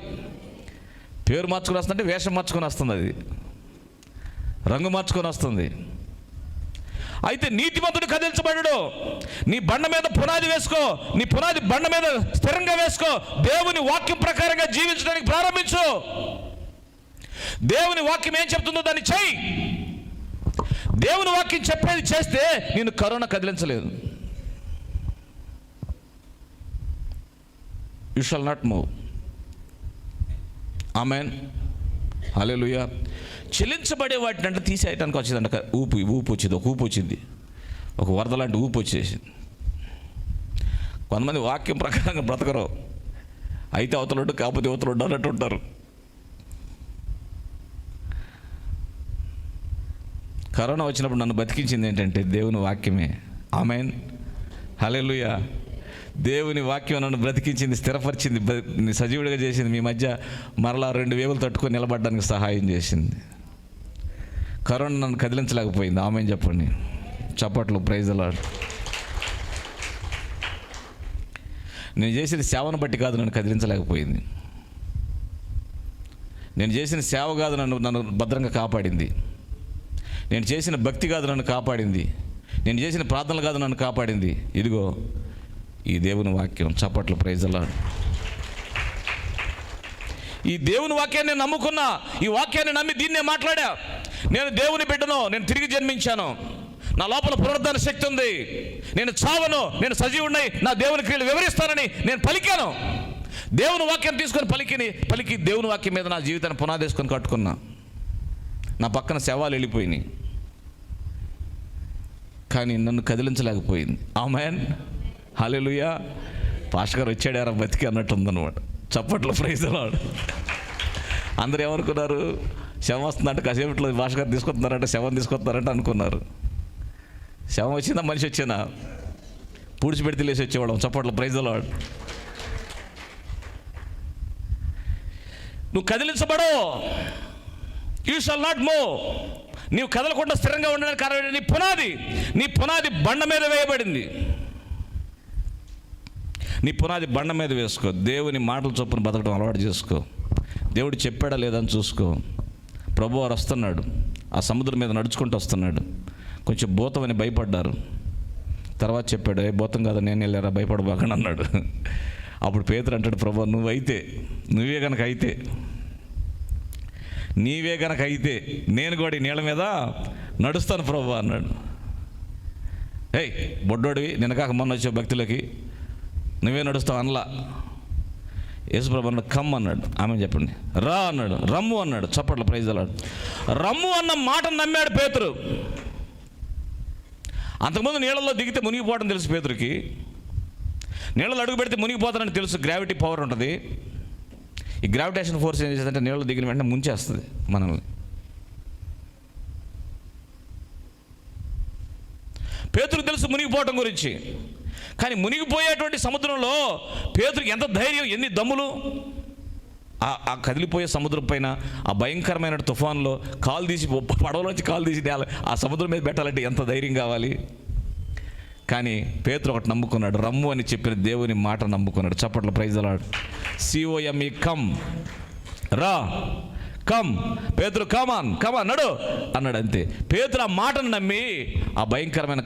Speaker 1: పేరు మార్చుకొని వస్తుందంటే వేషం మార్చుకొని వస్తుంది, అది రంగు మార్చుకొని వస్తుంది. అయితే నీతిమంతుడు కదిలించబడడు. నీ బండ మీద పునాది వేసుకో. నీ పునాది బండ మీద స్థిరంగా వేసుకో. దేవుని వాక్యం ప్రకారంగా జీవించడానికి ప్రారంభించు. దేవుని వాక్యం ఏం చెప్తుందో దాన్ని చెయ్యి. దేవుని వాక్యం చెప్పేది చేస్తే నేను కరోనా కదిలించలేదు. You shall not move. Amen. హల్లెలూయా. చెల్లించబడే వాటిని అంటే తీసేయటానికి వచ్చిందంట. ఊపు వచ్చింది. ఒక ఊపు వచ్చింది, ఒక వరద లాంటి ఊపు వచ్చేసింది. కొంతమంది వాక్యం ప్రకారంగా బ్రతకరు. అయితే అవతలొడ్డు కాకపోతే అవతలొడ్డు అన్నట్టు ఉంటారు. కరోనా వచ్చినప్పుడు నన్ను బతికించింది ఏంటంటే దేవుని వాక్యమే. ఆమెన్. హల్లెలూయా. దేవుని వాక్యం నన్ను బ్రతికించింది, స్థిరపరిచింది, సజీవుడిగా చేసింది. మీ మధ్య మరలా 2 వేవులు తట్టుకొని నిలబడడానికి సహాయం చేసింది. కరోనా నన్ను కదిలించలేకపోయింది. ఆమెన్ చెప్పండి. చప్పట్లు, ప్రైజ్ ది లార్డ్. నేను చేసిన సేవను బట్టి కాదు నన్ను కదిలించలేకపోయింది. నేను చేసిన సేవ కాదు నన్ను భద్రంగా కాపాడింది. నేను చేసిన భక్తి కాదు నన్ను కాపాడింది. నేను చేసిన ప్రార్థనలు కాదు నన్ను కాపాడింది. ఇదిగో ఈ దేవుని వాక్యం. చప్పట్లు, ప్రైజ్ ది లార్డ్. ఈ దేవుని వాక్యాన్ని నమ్ముకున్నా, ఈ వాక్యాన్ని నమ్మి దీన్నే మాట్లాడా. నేను దేవుని బిడ్డను, నేను తిరిగి జన్మించాను, నా లోపల పునరుద్ధరణ శక్తి ఉంది, నేను చావను, నేను సజీవుడినై నా దేవుని క్రియలు వివరిస్తానని నేను పలికాను. దేవుని వాక్యం తీసుకొని పలికి దేవుని వాక్యం మీద నా జీవితాన్ని పునాదేసుకొని కట్టుకున్నా. నా పక్కన శవాలు వెళ్ళిపోయినాయి, కానీ నన్ను కదిలించలేకపోయింది. ఆమేన్, హల్లెలూయా. పాస్టర్ గారు వచ్చాడారా బతికి అన్నట్టుందన్నమాట. చప్పట్లో ప్రైజ్ ది లార్డ్. అందరూ ఏమనుకున్నారు, శవం వస్తుందంటే కాసేపట్లో పాస్టర్ గారు తీసుకొస్తున్నారంటే శవం తీసుకొస్తున్నారంటే అనుకున్నారు. శవం వచ్చిందా మనిషి వచ్చిందా? పూడ్చిపెడితే లేసి వచ్చేవాళ్ళం. చప్పట్లో ప్రైజ్ ది లార్డ్. నువ్వు కదిలించబడు, యూ షల్ నాట్ మూవ్. నీవు కదలకుండా స్థిరంగా ఉండడానికి కారణం నీ పునాది బండ మీద వేయబడింది. నీ పునాది బండ మీద వేసుకో. దేవుని మాటల చొప్పున బతకడం అలవాటు చేసుకో. దేవుడు చెప్పాడా లేదని చూసుకో. ప్రభువు వారు వస్తున్నాడు, ఆ సముద్రం మీద నడుచుకుంటూ వస్తున్నాడు. కొంచెం భూతం అని భయపడ్డారు. తర్వాత చెప్పాడు, ఏ భూతం కాదు నేను వెళ్ళారా, భయపడబాకని అన్నాడు. అప్పుడు పేతురు అంటాడు, ప్రభువా నీవే గనక అయితే నేను కూడా ఈ నీళ్ళ మీద నడుస్తాను ప్రభువా అన్నాడు. ఏయ్ బొడ్డోడివి, నిన్నకాక మొన్న వచ్చే భక్తులకి నువ్వే నడుస్తావు అనలా. యేసుప్రభు అన్నాడు, కమ్ అన్నాడు. ఆమె చెప్పండి, రా అన్నాడు. రమ్ము అన్నాడు. చప్పట్ల ప్రైజ్ ది లార్డ్. రమ్ము అన్న మాటను నమ్మాడు పేతురు. అంతకుముందు నీళ్ళలో దిగితే మునిగిపోవడం తెలుసు పేతురికి. నీళ్ళలో అడుగు పెడితే మునిగిపోతానని తెలుసు. గ్రావిటీ పవర్ ఉంటుంది. ఈ గ్రావిటేషన్ ఫోర్స్ ఏం చేస్తుందంటే నీళ్ళలో దిగిన వెంటనే ముంచేస్తుంది మనల్ని. పేతురు తెలుసు మునిగిపోవటం గురించి. కానీ మునిగిపోయేటువంటి సముద్రంలో పేతురికి ఎంత ధైర్యం, ఎన్ని దమ్ములు. ఆ కదిలిపోయే సముద్రం పైన ఆ భయంకరమైన తుఫాన్లో పడవలోంచి కాలు తీసి ఆ సముద్రం మీద పెట్టాలంటే ఎంత ధైర్యం కావాలి. కానీ పేతురు ఒకటి నమ్ముకున్నాడు, రమ్ము అని చెప్పిన దేవుని మాట నమ్ముకున్నాడు. చప్పట్ల praise the Lord. COME, come, రా, కమ్. పేతురు కమాన్ నడు అన్నాడు. అంతే. పేతురు ఆ మాటను నమ్మి ఆ భయంకరమైన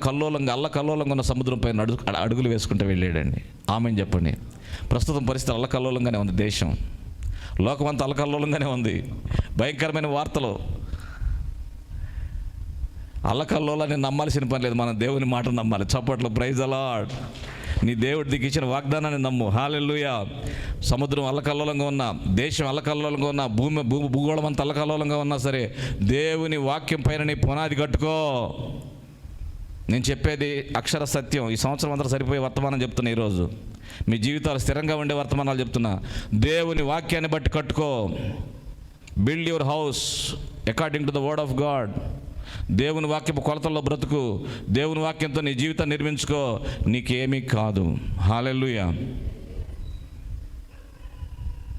Speaker 1: అల్లకల్లోలంగా ఉన్న సముద్రం పైన అడుగులు వేసుకుంటూ వెళ్ళాడండి. ఆమెను చెప్పండి. ప్రస్తుతం పరిస్థితి అల్లకల్లోలంగానే ఉంది. దేశం, లోకమంతా అల్లకల్లోలంగానే ఉంది. భయంకరమైన వార్తలు. అల్లకల్లోలని నమ్మాల్సిన పని లేదు, మనం దేవుని మాట నమ్మాలి. చప్పట్లో ప్రైజ్ ది లార్డ్. నీ దేవుడి దిగి ఇచ్చిన వాగ్దానాన్ని నమ్ము. హల్లెలూయా. సముద్రం అల్లకల్లోలంగా ఉన్నా, దేశం అల్లకల్లోలంగా ఉన్నా, భూగోళం అంతా అల్లకల్లోలంగా ఉన్నా సరే దేవుని వాక్యం పైన నీ పునాది కట్టుకో. నేను చెప్పేది అక్షర సత్యం. ఈ సంవత్సరం అంతా సరిపోయే వర్తమానం చెప్తున్నా. ఈరోజు మీ జీవితాలు స్థిరంగా ఉండే వర్తమానాలు చెప్తున్నా. దేవుని వాక్యాన్ని బట్టి కట్టుకో. Build your house according to the word of God. దేవుని వాక్యపు కొలతల్లో బ్రతుకు. దేవుని వాక్యంతో నీ జీవితాన్ని నిర్మించుకో. నీకేమీ కాదు. హల్లెలూయా.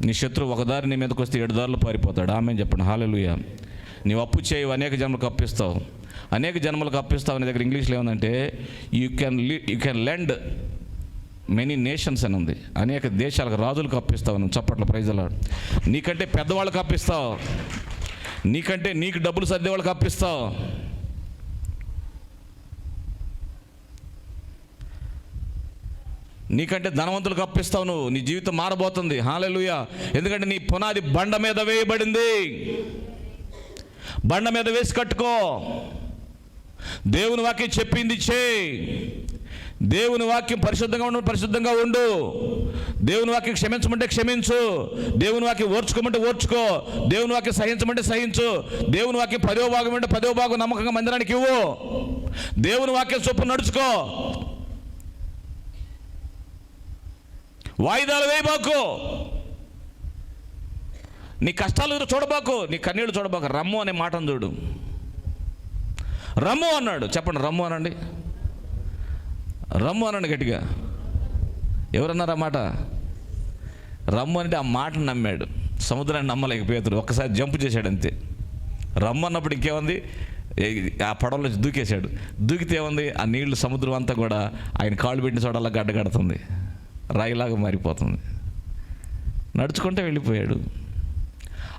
Speaker 1: నీ శత్రువు ఒక దారి నీ మీదకి వస్తే 7 దారులు పారిపోతాడు. ఆమేన్ చెప్పండి. హల్లెలూయా. నీవు అప్పు చేయవు, అనేక జన్మలకు అప్పిస్తావు. అనేక జన్మలకు అప్పిస్తావు అనే దగ్గర ఇంగ్లీష్లో ఏముందంటే you can lend many nations అని ఉంది. అనేక దేశాలకు, రాజులకు అప్పిస్తావు. నువ్వు చప్పట్ల ప్రైజ్ ది లార్డ్. నీకంటే పెద్దవాళ్ళకి అప్పిస్తావు. నీకు డబ్బులు సర్దే వాళ్ళకి అప్పిస్తావు. నీకంటే ధనవంతులకు అప్పిస్తావు. నువ్వు నీ జీవితం మారబోతుంది. హల్లెలూయా. ఎందుకంటే నీ పునాది బండ మీద వేయబడింది. బండ మీద వేసి కట్టుకో. దేవుని వాక్యం చెప్పింది చేయి. దేవుని వాక్యం పరిశుద్ధంగా ఉండు. దేవుని వాక్యం క్షమించమంటే క్షమించు. దేవుని వాక్యం ఓర్చుకోమంటే ఓర్చుకో. దేవుని వాక్యం సహించమంటే సహించు. దేవుని వాక్యం 10వ భాగం అంటే 10వ భాగం నమ్మకంగా మందిరానికి ఇవ్వు. దేవుని వాక్యం చొప్పున నడుచుకో. వాయిదాలు వేయబాకు. నీ కష్టాలు చూడబాకు, నీ కన్నీళ్ళు చూడబాకు. రమ్ము అనే మాటను చూడు. రమ్ము అన్నాడు. చెప్పండి, రమ్ము అనండి. రమ్ము అనండి గట్టిగా. ఎవరన్నారు ఆ మాట? రమ్ము అంటే ఆ మాటను నమ్మాడు. సముద్రాన్ని నమ్మలేక పేతురు ఒక్కసారి జంప్ చేశాడు అంతే. రమ్ము అన్నప్పుడు ఇంకేముంది, ఆ పడవలో దూకేశాడు. దూకితే ఏముంది, ఆ నీళ్లు సముద్రం అంతా కూడా ఆయన కాళ్ళు పెట్టిన చోటల్లా గడ్డగడుతుంది, రాయిలాగా మారిపోతుంది. నడుచుకుంటే వెళ్ళిపోయాడు.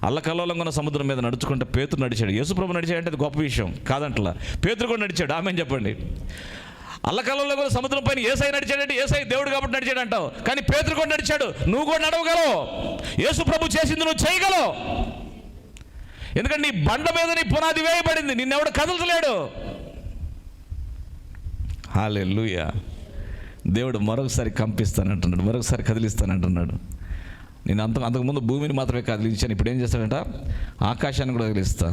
Speaker 1: అల్లకల్లోలంగా ఉన్న సముద్రం మీద నడుచుకుంటే పేతురు నడిచాడు. యేసుప్రభు నడిచాడంటే అది గొప్ప విషయం కాదంటలా. పేతురు కూడా నడిచాడు. ఆమేన్ చెప్పండి. అల్లకల్లోలంగా ఉన్న సముద్రం పైన యేసయ్య నడిచాడంటే యేసయ్య దేవుడు కాబట్టి నడిచాడు అంటావు, కానీ పేతురు కూడా నడిచాడు. నువ్వు కూడా నడవగలవు. యేసుప్రభు చేసింది నువ్వు చేయగలవు. ఎందుకంటే నీ బండ మీద నీ పునాది వేయబడింది. నిన్నెవడు కదలలేడు. హల్లెలూయా. దేవుడు మరొకసారి కంపిస్తానంటున్నాడు, మరొకసారి కదిలిస్తానంటున్నాడు. నేను అంతకుముందు భూమిని మాత్రమే కదిలించాను, ఇప్పుడు ఏం చేస్తాడంట, ఆకాశాన్ని కూడా కదిలిస్తా.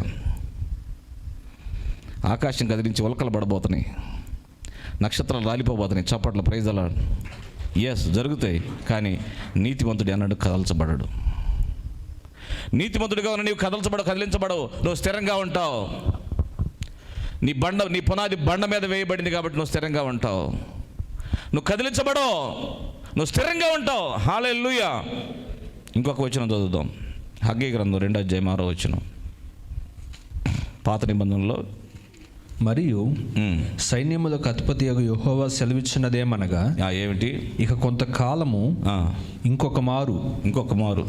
Speaker 1: ఆకాశం కదిలించి ఉల్కలు పడబోతున్నాయి, నక్షత్రాలు రాలిపోబోతున్నాయి. చప్పట్ల ప్రైజ్ అలా. ఎస్, జరుగుతాయి. కానీ నీతిమంతుడు అన్నాడు కదల్చబడడు. నీతిమంతుడిగా ఉన్న నీవు కదిలించబడవు. నువ్వు స్థిరంగా ఉంటావు. నీ పునాది బండ మీద వేయబడింది కాబట్టి నువ్వు స్థిరంగా ఉంటావు. నువ్వు కదిలించబడవు, నువ్వు స్థిరంగా ఉంటావు. హల్లెలూయా. ఇంకొక వచనం చదువుదాం. హగ్గీ గ్రంథం 2వ వచనం. పాత నిబంధనలో,
Speaker 2: మరియు సైన్యములకు అధిపతి యెహోవా సెలవిచ్చినదేమనగా, ఏమిటి, ఇక కొంతకాలము ఇంకొక మారు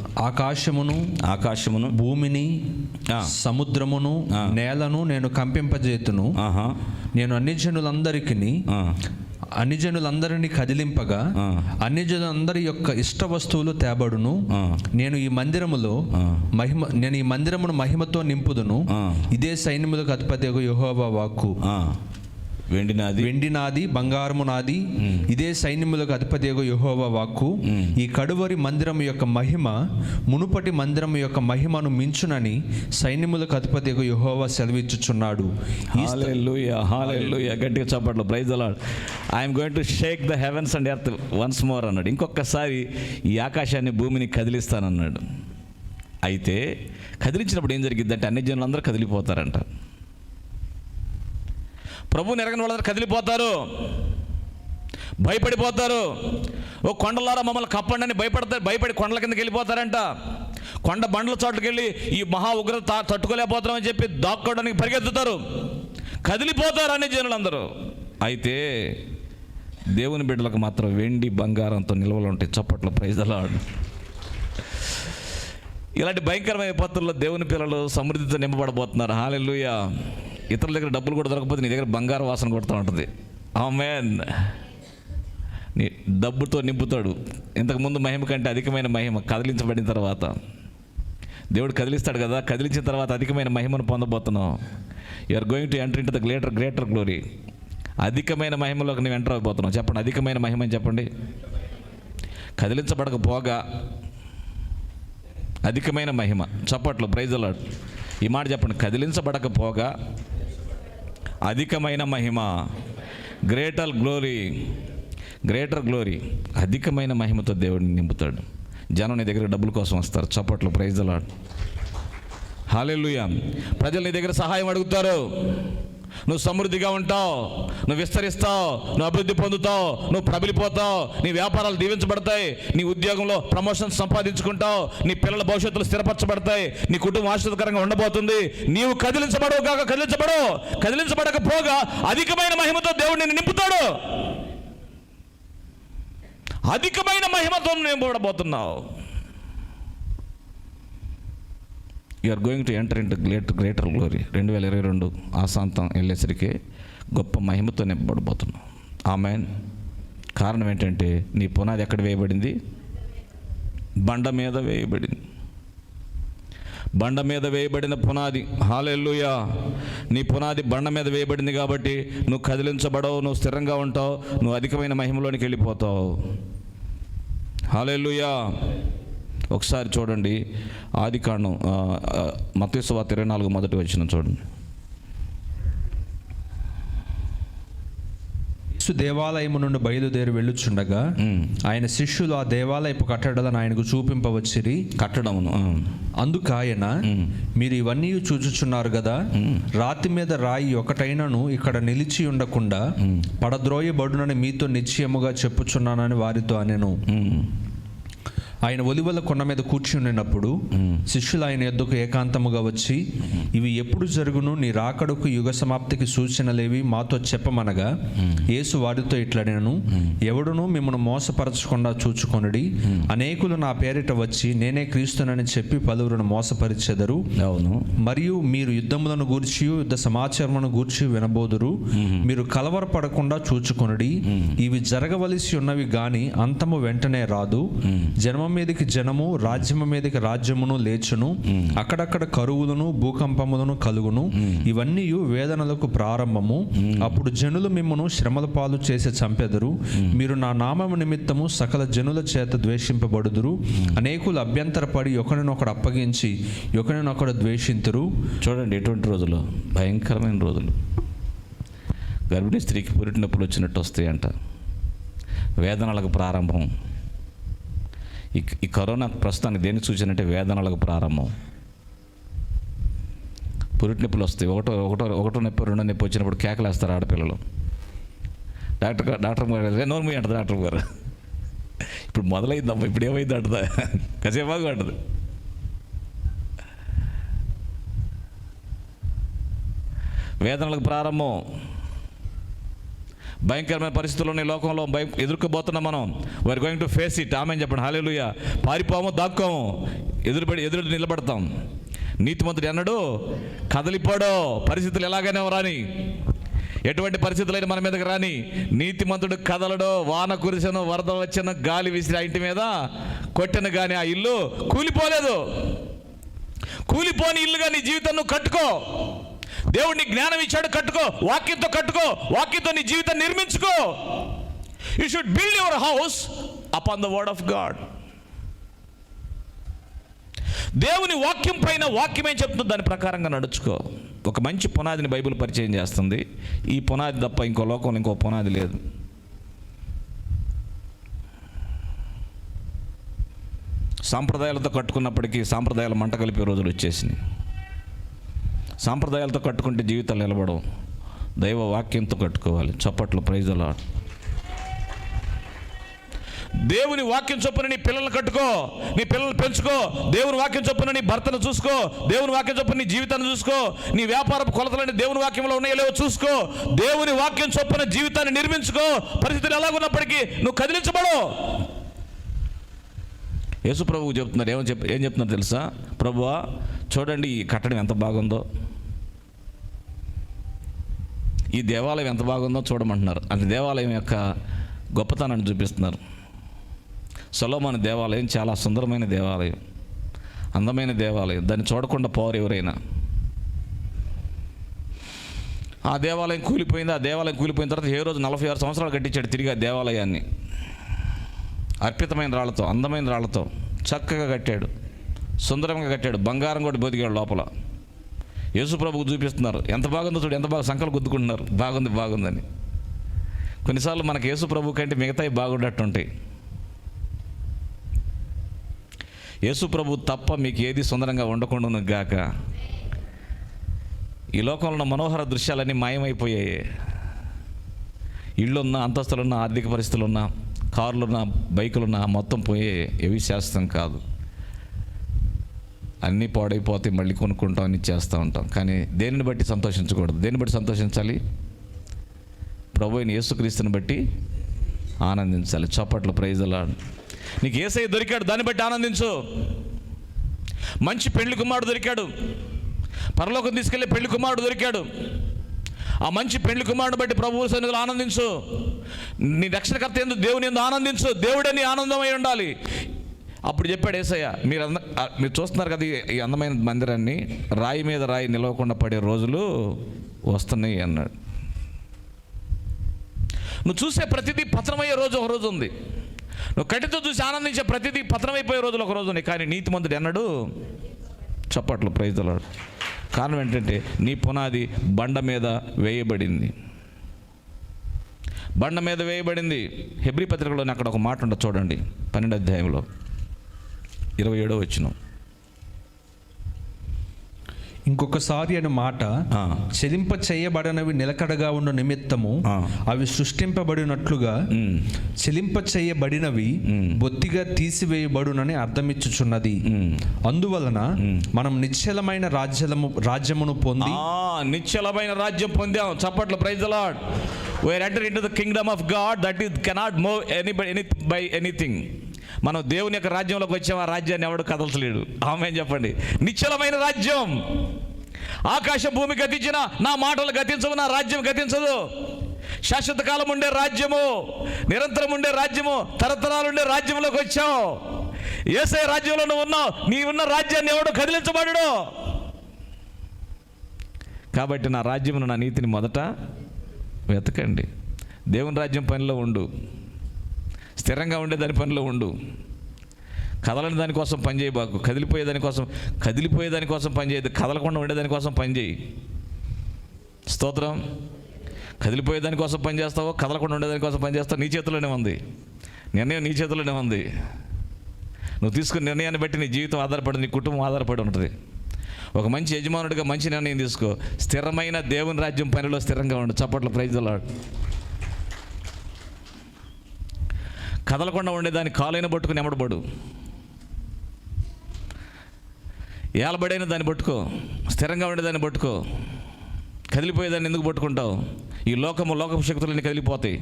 Speaker 2: ఆకాశమును భూమిని సముద్రమును నేలను నేను కంపింపజేతును. నేను అన్యజనులందరినీ కదిలింపగా అన్యజనులందరి యొక్క ఇష్ట వస్తువులు తేబడును. నేను ఈ మందిరమును మహిమతో నింపుదును. ఇదే సైన్యములకు అధిపతి యెహోవా వాక్కు. వెండి నాది, బంగారము నాది. ఇదే సైన్యములకు అధిపతి యెహోవా వాక్కు. ఈ కడువరి మందిరము యొక్క మహిమ మునుపటి మందిరము యొక్క మహిమను మించునని సైన్యములకు అధిపతి యెహోవా సెలవిచ్చుచున్నాడు.
Speaker 1: హల్లెలూయా, హల్లెలూయా. గట్టిగా చప్పట్లు. Praise the lord. I'm going to shake the heavens and earth once more అన్నాడు. ఇంకొకసారి ఈ ఆకాశాన్ని భూమిని కదిలిస్తానన్నాడు. అయితే కదిలించినప్పుడు ఏం జరిగిద్దంటే అన్ని జనులందరూ కదిలిపోతారంట. ప్రభువుని ఎరగని వాళ్ళందరూ కదిలిపోతారు, భయపడిపోతారు. ఓ కొండలారా మమ్మల్ని కప్పండి అని భయపడి కొండల కిందకి వెళ్ళిపోతారంట. కొండ బండల చోట్లకి వెళ్ళి ఈ మహా ఉగ్రత తట్టుకోలేకపోతామని చెప్పి దాక్కోవడానికి పరిగెత్తుతారు, కదిలిపోతారు అన్ని జనులందరూ. అయితే దేవుని బిడ్డలకు మాత్రం వెండి బంగారంతో నిల్వలు ఉంటాయి. చప్పట్లు. Praise the lord. ఇలాంటి భయంకరమైన విపత్తుల్లో దేవుని పిల్లలు సమృద్ధితో నింపబడబోతున్నారు. హల్లెలూయా. ఇతరుల దగ్గర డబ్బులు కూడా దొరకకపోతే నీ దగ్గర బంగారు వాసన కొడుతూ ఉంటుంది. ఆమేన్. నీ డబ్బుతో నింపుతాడు. ఇంతకుముందు మహిమ కంటే అధికమైన మహిమ కదిలించబడిన తర్వాత దేవుడు కదిలిస్తాడు కదా. కదిలించిన తర్వాత అధికమైన మహిమను పొందబోతున్నావు. You are going to enter into the greater glory. అధికమైన మహిమలోకి నువ్వు ఎంటర్ అయిపోతున్నావు. చెప్పండి, అధికమైన మహిమ అని చెప్పండి. కదిలించబడకపోగా అధికమైన మహిమ. చప్పట్లు. Praise the lord. ఈ మాట చెప్పండి. కదిలించబడకపోగా అధికమైన మహిమ. Greater glory. అధికమైన మహిమతో దేవుడిని నింపుతాడు. జనం నీ దగ్గర డబ్బుల కోసం వస్తారు. చప్పట్లు. Praise the Lord. హల్లెలూయా. ప్రజలు నీ దగ్గర సహాయం అడుగుతారు. నువ్వు సమృద్ధిగా ఉంటావు, నువ్వు విస్తరిస్తావు, నువ్వు అభివృద్ధి పొందుతావు, నువ్వు ప్రబలిపోతావు, నీ వ్యాపారాలు దీవించబడతాయి, నీ ఉద్యోగంలో ప్రమోషన్స్ సంపాదించుకుంటావు, నీ పిల్లల భవిష్యత్తులు స్థిరపరచబడతాయి, నీ కుటుంబం ఆశ్చర్యకరంగా ఉండబోతుంది. నీవు కదిలించబడకపోగా అధికమైన మహిమతో దేవుడు నిన్ను నింపుతాడు. అధికమైన మహిమతో నింపబడబోతున్నావు. You are going to enter into greater glory. 2022 ఆశాంతం వెళ్ళేసరికి గొప్ప మహిమతో నింపబడబోతున్నావు. ఆమేన్. కారణం ఏంటంటే నీ పునాది ఎక్కడ వేయబడింది? బండ మీద వేయబడింది. బండ మీద వేయబడిన పునాది. హల్లెలూయా. నీ పునాది బండ మీద వేయబడింది కాబట్టి నువ్వు కదిలించబడవు, నువ్వు స్థిరంగా ఉంటావు, నువ్వు అధికమైన మహిమలోనికి వెళ్ళిపోతావు. హల్లెలూయా. ఒకసారి చూడండి, ఆదికాండం మత్తయి సువార్త 24 మొదటి వచనం చూడండి.
Speaker 2: యేసు దేవాలయము నుండి బయలుదేరి వెళ్ళుచుండగా ఆయన శిష్యులు ఆ దేవాలయపు కట్టడలను ఆయనకు చూపింపవచ్చిరి.
Speaker 1: కట్టడమును.
Speaker 2: అందుకు ఆయన, మీరు ఇవన్నీ చూచుచున్నారు కదా, రాతి మీద రాయి ఒకటైనను ఇక్కడ నిలిచి ఉండకుండా పడద్రోయబడునని మీతో నిశ్చయముగా చెప్పుచున్నానని వారితో అనెను. ఆయన ఒలివల కొండ మీద కూర్చున్నప్పుడు శిష్యులు ఆయన యొద్దకు ఏకాంతముగా వచ్చి, ఇవి ఎప్పుడు జరుగును, నీ రాకడకు యుగ సమాప్తికి సూచనలేవి మాతో చెప్పమనగా, యేసు వారితో ఇట్లనెను, ఎవడును మిమ్మల్ని మోసపరచకుండా చూచుకొనుడి. అనేకులు నా పేరిట వచ్చి నేనే క్రీస్తునని చెప్పి పలువురును మోసపరిచెదరు.
Speaker 1: అవును.
Speaker 2: మరియు మీరు యుద్ధములను గూర్చి యుద్ధ సమాచారములను గూర్చి వినబోదురు. మీరు కలవరపడకుండా చూచుకొనుడి. ఇవి జరగవలసి ఉన్నవి గాని అంతము వెంటనే రాదు. జన్మ మీదకి జనము, రాజ్యము మీదకి రాజ్యమును లేచును, అక్కడక్కడ కరువులను భూకంపములను కలుగును, ఇవన్నీ వేదనలకు ప్రారంభము. అప్పుడు జనులు మిమ్మును శ్రమల పాలు చేసి చంపెదరు, మీరు నా నామము నిమిత్తము సకల జనుల చేత ద్వేషింపబడుదురు, అనేకులు అభ్యంతరపడి ఒకరినొకడు అప్పగించి ఒకరినొకడు ద్వేషింతురు.
Speaker 1: చూడండి ఎటువంటి రోజులు, భయంకరమైన రోజులు. గర్భిణీ స్త్రీకి పురిటి నొప్పులు వచ్చినట్టు వస్తాయంట, వేదనలకు ప్రారంభం. ఈ కరోనా ప్రస్తుతానికి దేనికి సూచనంటే వేదనలకు ప్రారంభం. పురిటి నొప్పులు వస్తాయి. ఒకటో నొప్పి, రెండో నొప్పి వచ్చినప్పుడు కేకలేస్తారు ఆడపిల్లలు. డాక్టర్ గారు నోర్మీ అంటది డాక్టర్ గారు. ఇప్పుడు మొదలైందమ్మా, ఇప్పుడు ఏమైంది అంటదా, కసేపాగా అంటది. వేదనలకు ప్రారంభం. భయంకరమైన పరిస్థితులు ఉన్నాయి లోకంలో, ఎదుర్కోబోతున్నాం మనం. We're going to face it. ఆమె చెప్పండి హల్లెలూయా. పారిపోము, దాక్కోము, ఎదురు నిలబడతాం. నీతిమంతుడు అన్నాడు కదలిపోడో, పరిస్థితులు ఎలాగైనా రాని, ఎటువంటి పరిస్థితులైనా మన మీదకి రాని, నీతిమంతుడు కదలడో. వాన కురిసెను, వరద వచ్చను, గాలి విసిరి ఆ ఇంటి మీద కొట్టెను కానీ ఆ ఇల్లు కూలిపోలేదు. కూలిపోని ఇల్లుగా నీ జీవితం నువ్వు కట్టుకో. దేవుడిని జ్ఞానం ఇచ్చాడు, కట్టుకో. వాక్యంతో కట్టుకో, వాక్యంతో నీ జీవితం నిర్మించుకో. You should build your house upon the word of God. దేవుని వాక్యం పైన, వాక్యం ఏం చెప్తుందో దాని ప్రకారంగా నడుచుకో. ఒక మంచి పునాదిని బైబిల్ పరిచయం చేస్తుంది. ఈ పునాది తప్ప ఇంకో లోకంలో ఇంకో పునాది లేదు. సాంప్రదాయాలతో కట్టుకున్నప్పటికీ సాంప్రదాయాలు మంట కలిపే రోజులు వచ్చేసినాయి. సాంప్రదాయాలతో కట్టుకుంటే జీవితాలు నిలబడవు. దైవ వాక్యంతో కట్టుకోవాలి. చప్పట్లు, ప్రైజ్ ది లార్డ్. దేవుని వాక్యం చొప్పున నీ పిల్లల్ని కట్టుకో, నీ పిల్లల్ని పెంచుకో. దేవుని వాక్యం చొప్పున నీ భర్తను చూసుకో, దేవుని వాక్యం చొప్పున నీ జీవితాన్ని చూసుకో. నీ వ్యాపారపు కొలతలని దేవుని వాక్యంలో ఉన్నాయో లేవో చూసుకో. దేవుని వాక్యం చొప్పున జీవితాన్ని నిర్మించుకో. పరిస్థితులు ఎలాగున్నప్పటికీ నువ్వు కదిలించబడు. యేసు ప్రభువు చెప్తున్నారు, ఏం చెప్తున్నారు తెలుసా? ప్రభువా చూడండి ఈ కట్టడం ఎంత బాగుందో, ఈ దేవాలయం ఎంత బాగుందో చూడమంటున్నారు. అంటే దేవాలయం యొక్క గొప్పతనాన్ని చూపిస్తున్నారు. సొలొమోను దేవాలయం చాలా సుందరమైన దేవాలయం, అందమైన దేవాలయం. దాన్ని చూడకుండా పోరు ఎవరైనా. ఆ దేవాలయం కూలిపోయింది. ఆ దేవాలయం కూలిపోయిన తర్వాత ఏ రోజు 46 సంవత్సరాలు కట్టించాడు తిరిగి ఆ దేవాలయాన్ని. అర్పితమైన రాళ్లతో, అందమైన రాళ్లతో చక్కగా కట్టాడు, సుందరంగా కట్టాడు. బంగారం కూడా బతికాడు లోపల. యేసు ప్రభువుకు చూపిస్తున్నారు, ఎంత బాగుందో చూడు, ఎంత బాగా సంకలు గుద్దుకుంటున్నారు, బాగుందని. కొన్నిసార్లు మనకు యేసు ప్రభు కంటే మిగతాయి బాగుండట్టుంటాయి. యేసు ప్రభు తప్ప మీకు ఏది సుందరంగా ఉండకుండా గాక. ఈ లోకంలో ఉన్న మనోహర దృశ్యాలన్నీ మాయమైపోయాయి. ఇళ్ళున్నా, అంతస్తులున్నా, ఆర్థిక పరిస్థితులున్నా, కార్లున్నా, బైకులున్నా మొత్తం పోయే. ఏవి శాశ్వతం కాదు. అన్నీ పాడైపోతే మళ్ళీ కొనుక్కుంటాం, అన్నీ చేస్తూ ఉంటాం. కానీ దేనిని బట్టి సంతోషించకూడదు. దేన్ని బట్టి సంతోషించాలి? ప్రభు అయిన యేసుక్రీస్తుని బట్టి ఆనందించాలి. చప్పట్లు, ప్రైజ్ ది లార్డ్. నీకు యేసయ్య దొరికాడు, దాన్ని బట్టి ఆనందించు. మంచి పెళ్లి కుమారుడు దొరికాడు, పరలోకం తీసుకెళ్ళి పెళ్లి కుమారుడు దొరికాడు. ఆ మంచి పెళ్లి కుమారుడు బట్టి ప్రభువు సన్నిధిలో ఆనందించు. నీ రక్షణకర్త యందు, దేవుని యందు ఆనందించు. దేవుడే నీ ఆనందమై ఉండాలి. అప్పుడు చెప్పాడు యేసయ్య, మీరు చూస్తున్నారు కదా ఈ అందమైన మందిరాన్ని, రాయి మీద రాయి నిలవకుండా పడే రోజులు వస్తున్నాయి అన్నాడు. నువ్వు చూసే ప్రతిదీ పతనమయ్యే రోజు ఒక రోజు ఉంది. నువ్వు కంటితో చూసి ఆనందించే ప్రతిదీ పతనమైపోయే రోజులు ఒక రోజు ఉన్నాయి. కానీ నీతిమంతుడు అన్నాడు. చప్పట్లు, ప్రైజ్ ది లార్డ్. కారణం ఏంటంటే నీ పునాది బండ మీద వేయబడింది. బండ మీద వేయబడింది. హెబ్రీ పత్రికలోనే అక్కడ ఒక మాట ఉంటుంది చూడండి, 12వ అధ్యాయంలో 27వ వచనం.
Speaker 2: ఇంకొకసారి అనే మాట, చెలింప చేయబడనవి నిలకడగా ఉన్న నిమిత్తము అవి సృష్టింపబడినట్లుగా చెలింప చేయబడినవి బొత్తిగా తీసివేయబడునని అర్థమిచ్చుచున్నది. అందువలన మనం నిశ్చలమైన రాజ్యమును పొంది,
Speaker 1: నిశ్చలమైన రాజ్యం పొందాం. చప్పట్లు, praise the lord. We are entered into the kingdom of God that is cannot move anybody by anything. మనం దేవుని యొక్క రాజ్యంలోకి వచ్చాం. ఆ రాజ్యాన్ని ఎవడు కదల్చలేడు. ఆమేన్ చెప్పండి. నిశ్చలమైన రాజ్యం. ఆకాశం భూమి గతించిన నా మాటలు గతించవు, నా రాజ్యం గతించదు. శాశ్వత కాలం ఉండే రాజ్యము, నిరంతరం ఉండే రాజ్యము, తరతరాలు ఉండే రాజ్యంలోకి వచ్చాం. యేసయ్య రాజ్యంలో నువ్వు ఉన్నావు. నీ ఉన్న రాజ్యాన్ని ఎవడు కదిలించబడడు. కాబట్టి నా రాజ్యమును, నా నీతిని మొదట వెతకండి. దేవుని రాజ్యం పనిలో ఉండు. స్థిరంగా ఉండే దాని పనిలో ఉండు. కదలని దానికోసం పని చేయబాకు. కదిలిపోయే దానికోసం పని చేయదు. కదలకుండా ఉండేదానికోసం పని చేయి. స్తోత్రం. కదిలిపోయే దానికోసం పని చేస్తావో, కదలకుండా ఉండేదానికోసం పని చేస్తావు, నీ చేతిలోనే ఉంది. నిర్ణయం నీ చేతిలోనే ఉంది. నువ్వు తీసుకున్న నిర్ణయాన్ని బట్టి నీ జీవితం ఆధారపడి, నీ కుటుంబం ఆధారపడి ఉంటుంది. ఒక మంచి యజమానుడిగా మంచి నిర్ణయం తీసుకో. స్థిరమైన దేవుని రాజ్యం పనిలో స్థిరంగా ఉండు. చప్పట్ల ప్రైజ్ ది లార్డ్. కదలకుండా ఉండేదాన్ని కాలైన పట్టుకుని ఎమ్మడబడు. ఏలబడైన దాన్ని పట్టుకో. స్థిరంగా ఉండేదాన్ని పట్టుకో. కదిలిపోయేదాన్ని ఎందుకు పట్టుకుంటావు? ఈ లోకపు శక్తులన్నీ కదిలిపోతాయి.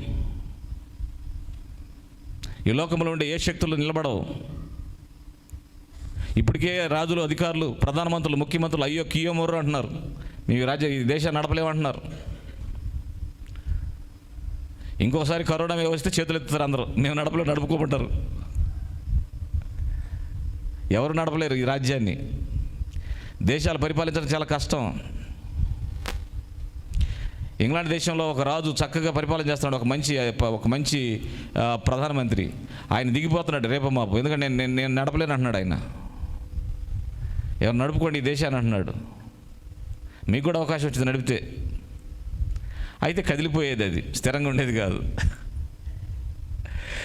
Speaker 1: ఈ లోకంలో ఉండే ఏ శక్తులు నిలబడవు. ఇప్పటికే రాజులు, అధికారులు, ప్రధానమంత్రులు, ముఖ్యమంత్రులు అయ్యో కియో మొర్రు అంటున్నారు. ఈ దేశాన్ని నడపలేమంటున్నారు. ఇంకోసారి కరోనా వస్తే చేతులు ఎత్తుతారు అందరూ. మేము నడుపుకోమంటారు. ఎవరు నడపలేరు ఈ రాజ్యాన్ని. దేశాలు పరిపాలించడం చాలా కష్టం. ఇంగ్లాండ్ దేశంలో ఒక రాజు చక్కగా పరిపాలన చేస్తున్నాడు. ఒక మంచి ప్రధానమంత్రి. ఆయన దిగిపోతున్నాడు రేపు మాపు. ఎందుకంటే నేను నడపలేను అంటున్నాడు ఆయన. ఎవరు నడుపుకోండి ఈ దేశాన్ని అంటున్నాడు. మీకు కూడా అవకాశం వచ్చింది నడిపితే. అయితే కదిలిపోయేది, అది స్థిరంగా ఉండేది కాదు.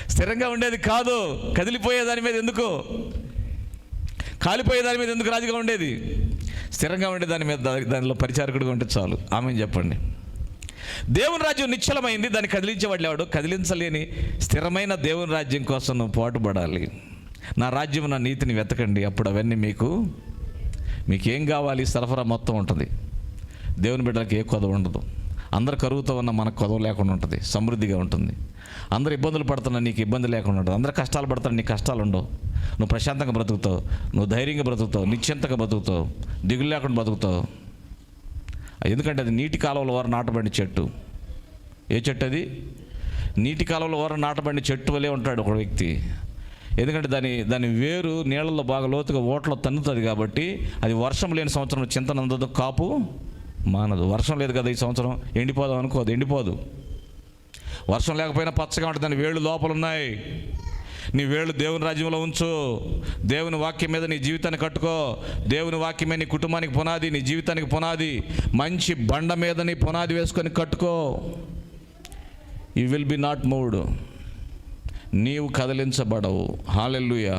Speaker 1: స్థిరంగా ఉండేది కాదు. కదిలిపోయే దాని మీద ఎందుకు, కాలిపోయే దాని మీద ఎందుకు రాజుగా ఉండేది? స్థిరంగా ఉండే దాని మీద, దానిలో పరిచారకుడిగా ఉంటే చాలు. ఆమెను చెప్పండి. దేవుని రాజ్యం నిశ్చలమైంది, దాన్ని కదిలించేవాడు ఎవడు? కదిలించలేని స్థిరమైన దేవుని రాజ్యం కోసం నువ్వు పాటుపడాలి. నా రాజ్యం, నా నీతిని వెతకండి. అప్పుడు అవన్నీ మీకేం కావాలి సరఫరా మొత్తం ఉంటుంది. దేవుని బిడ్డలకి ఏ కొదవ ఉండదు. అందరు కరువుతో ఉన్న మనకు కొదవ లేకుండా ఉంటుంది. సమృద్ధిగా ఉంటుంది. అందరు ఇబ్బందులు పడుతున్నా నీకు ఇబ్బంది లేకుండా ఉంటుంది. అందరు కష్టాలు పడుతున్నా నీకు కష్టాలు ఉండవు. నువ్వు ప్రశాంతంగా బ్రతుకుతావు. నువ్వు ధైర్యంగా బ్రతుకుతావు. నిశ్చింతగా బ్రతుకుతావు. దిగులు లేకుండా బ్రతుకుతావు. ఎందుకంటే అది నీటి కాలువల వారు నాటబడిన చెట్టు. ఏ చెట్టు అది? నీటి కాలువల వారు నాటబడిన చెట్టు వలే ఉంటాడు ఒక వ్యక్తి. ఎందుకంటే దాని వేరు నీళ్ళల్లో బాగా లోతుగా ఓట్లో తన్నుతుంది. కాబట్టి అది వర్షం లేని సంవత్సరం చింతనందదు, కాపు మానదు. వర్షం లేదు కదా ఈ సంవత్సరం, ఎండిపోదాం అనుకోదు, ఎండిపోదు. వర్షం లేకపోయినా పచ్చగా ఉంటుంది. దాని వేళ్ళు లోపల ఉన్నాయి. నీ వేళ్ళు దేవుని రాజ్యంలో ఉంచు. దేవుని వాక్యం మీద నీ జీవితాన్ని కట్టుకో. దేవుని వాక్యమే నీ కుటుంబానికి పునాది, నీ జీవితానికి పునాది. మంచి బండ మీద నీ పునాది వేసుకొని కట్టుకో. You will be not moved. నీవు కదిలించబడవు. హల్లెలూయా.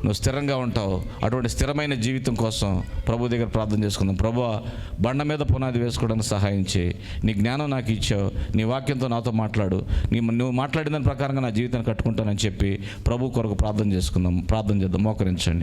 Speaker 1: నువ్వు స్థిరంగా ఉంటావు. అటువంటి స్థిరమైన జీవితం కోసం ప్రభు దగ్గర ప్రార్థన చేసుకుందాం. ప్రభువా, బండ మీద పునాది వేసుకోవడానికి సహాయం చేయి. నీ జ్ఞానం నాకు ఇచ్చావు. నీ వాక్యంతో నాతో మాట్లాడు. నువ్వు మాట్లాడిన దాని ప్రకారంగా నా జీవితాన్ని కట్టుకుంటానని చెప్పి ప్రభు కొరకు ప్రార్థన చేసుకుందాం. ప్రార్థన చేద్దాం. మోకరించండి.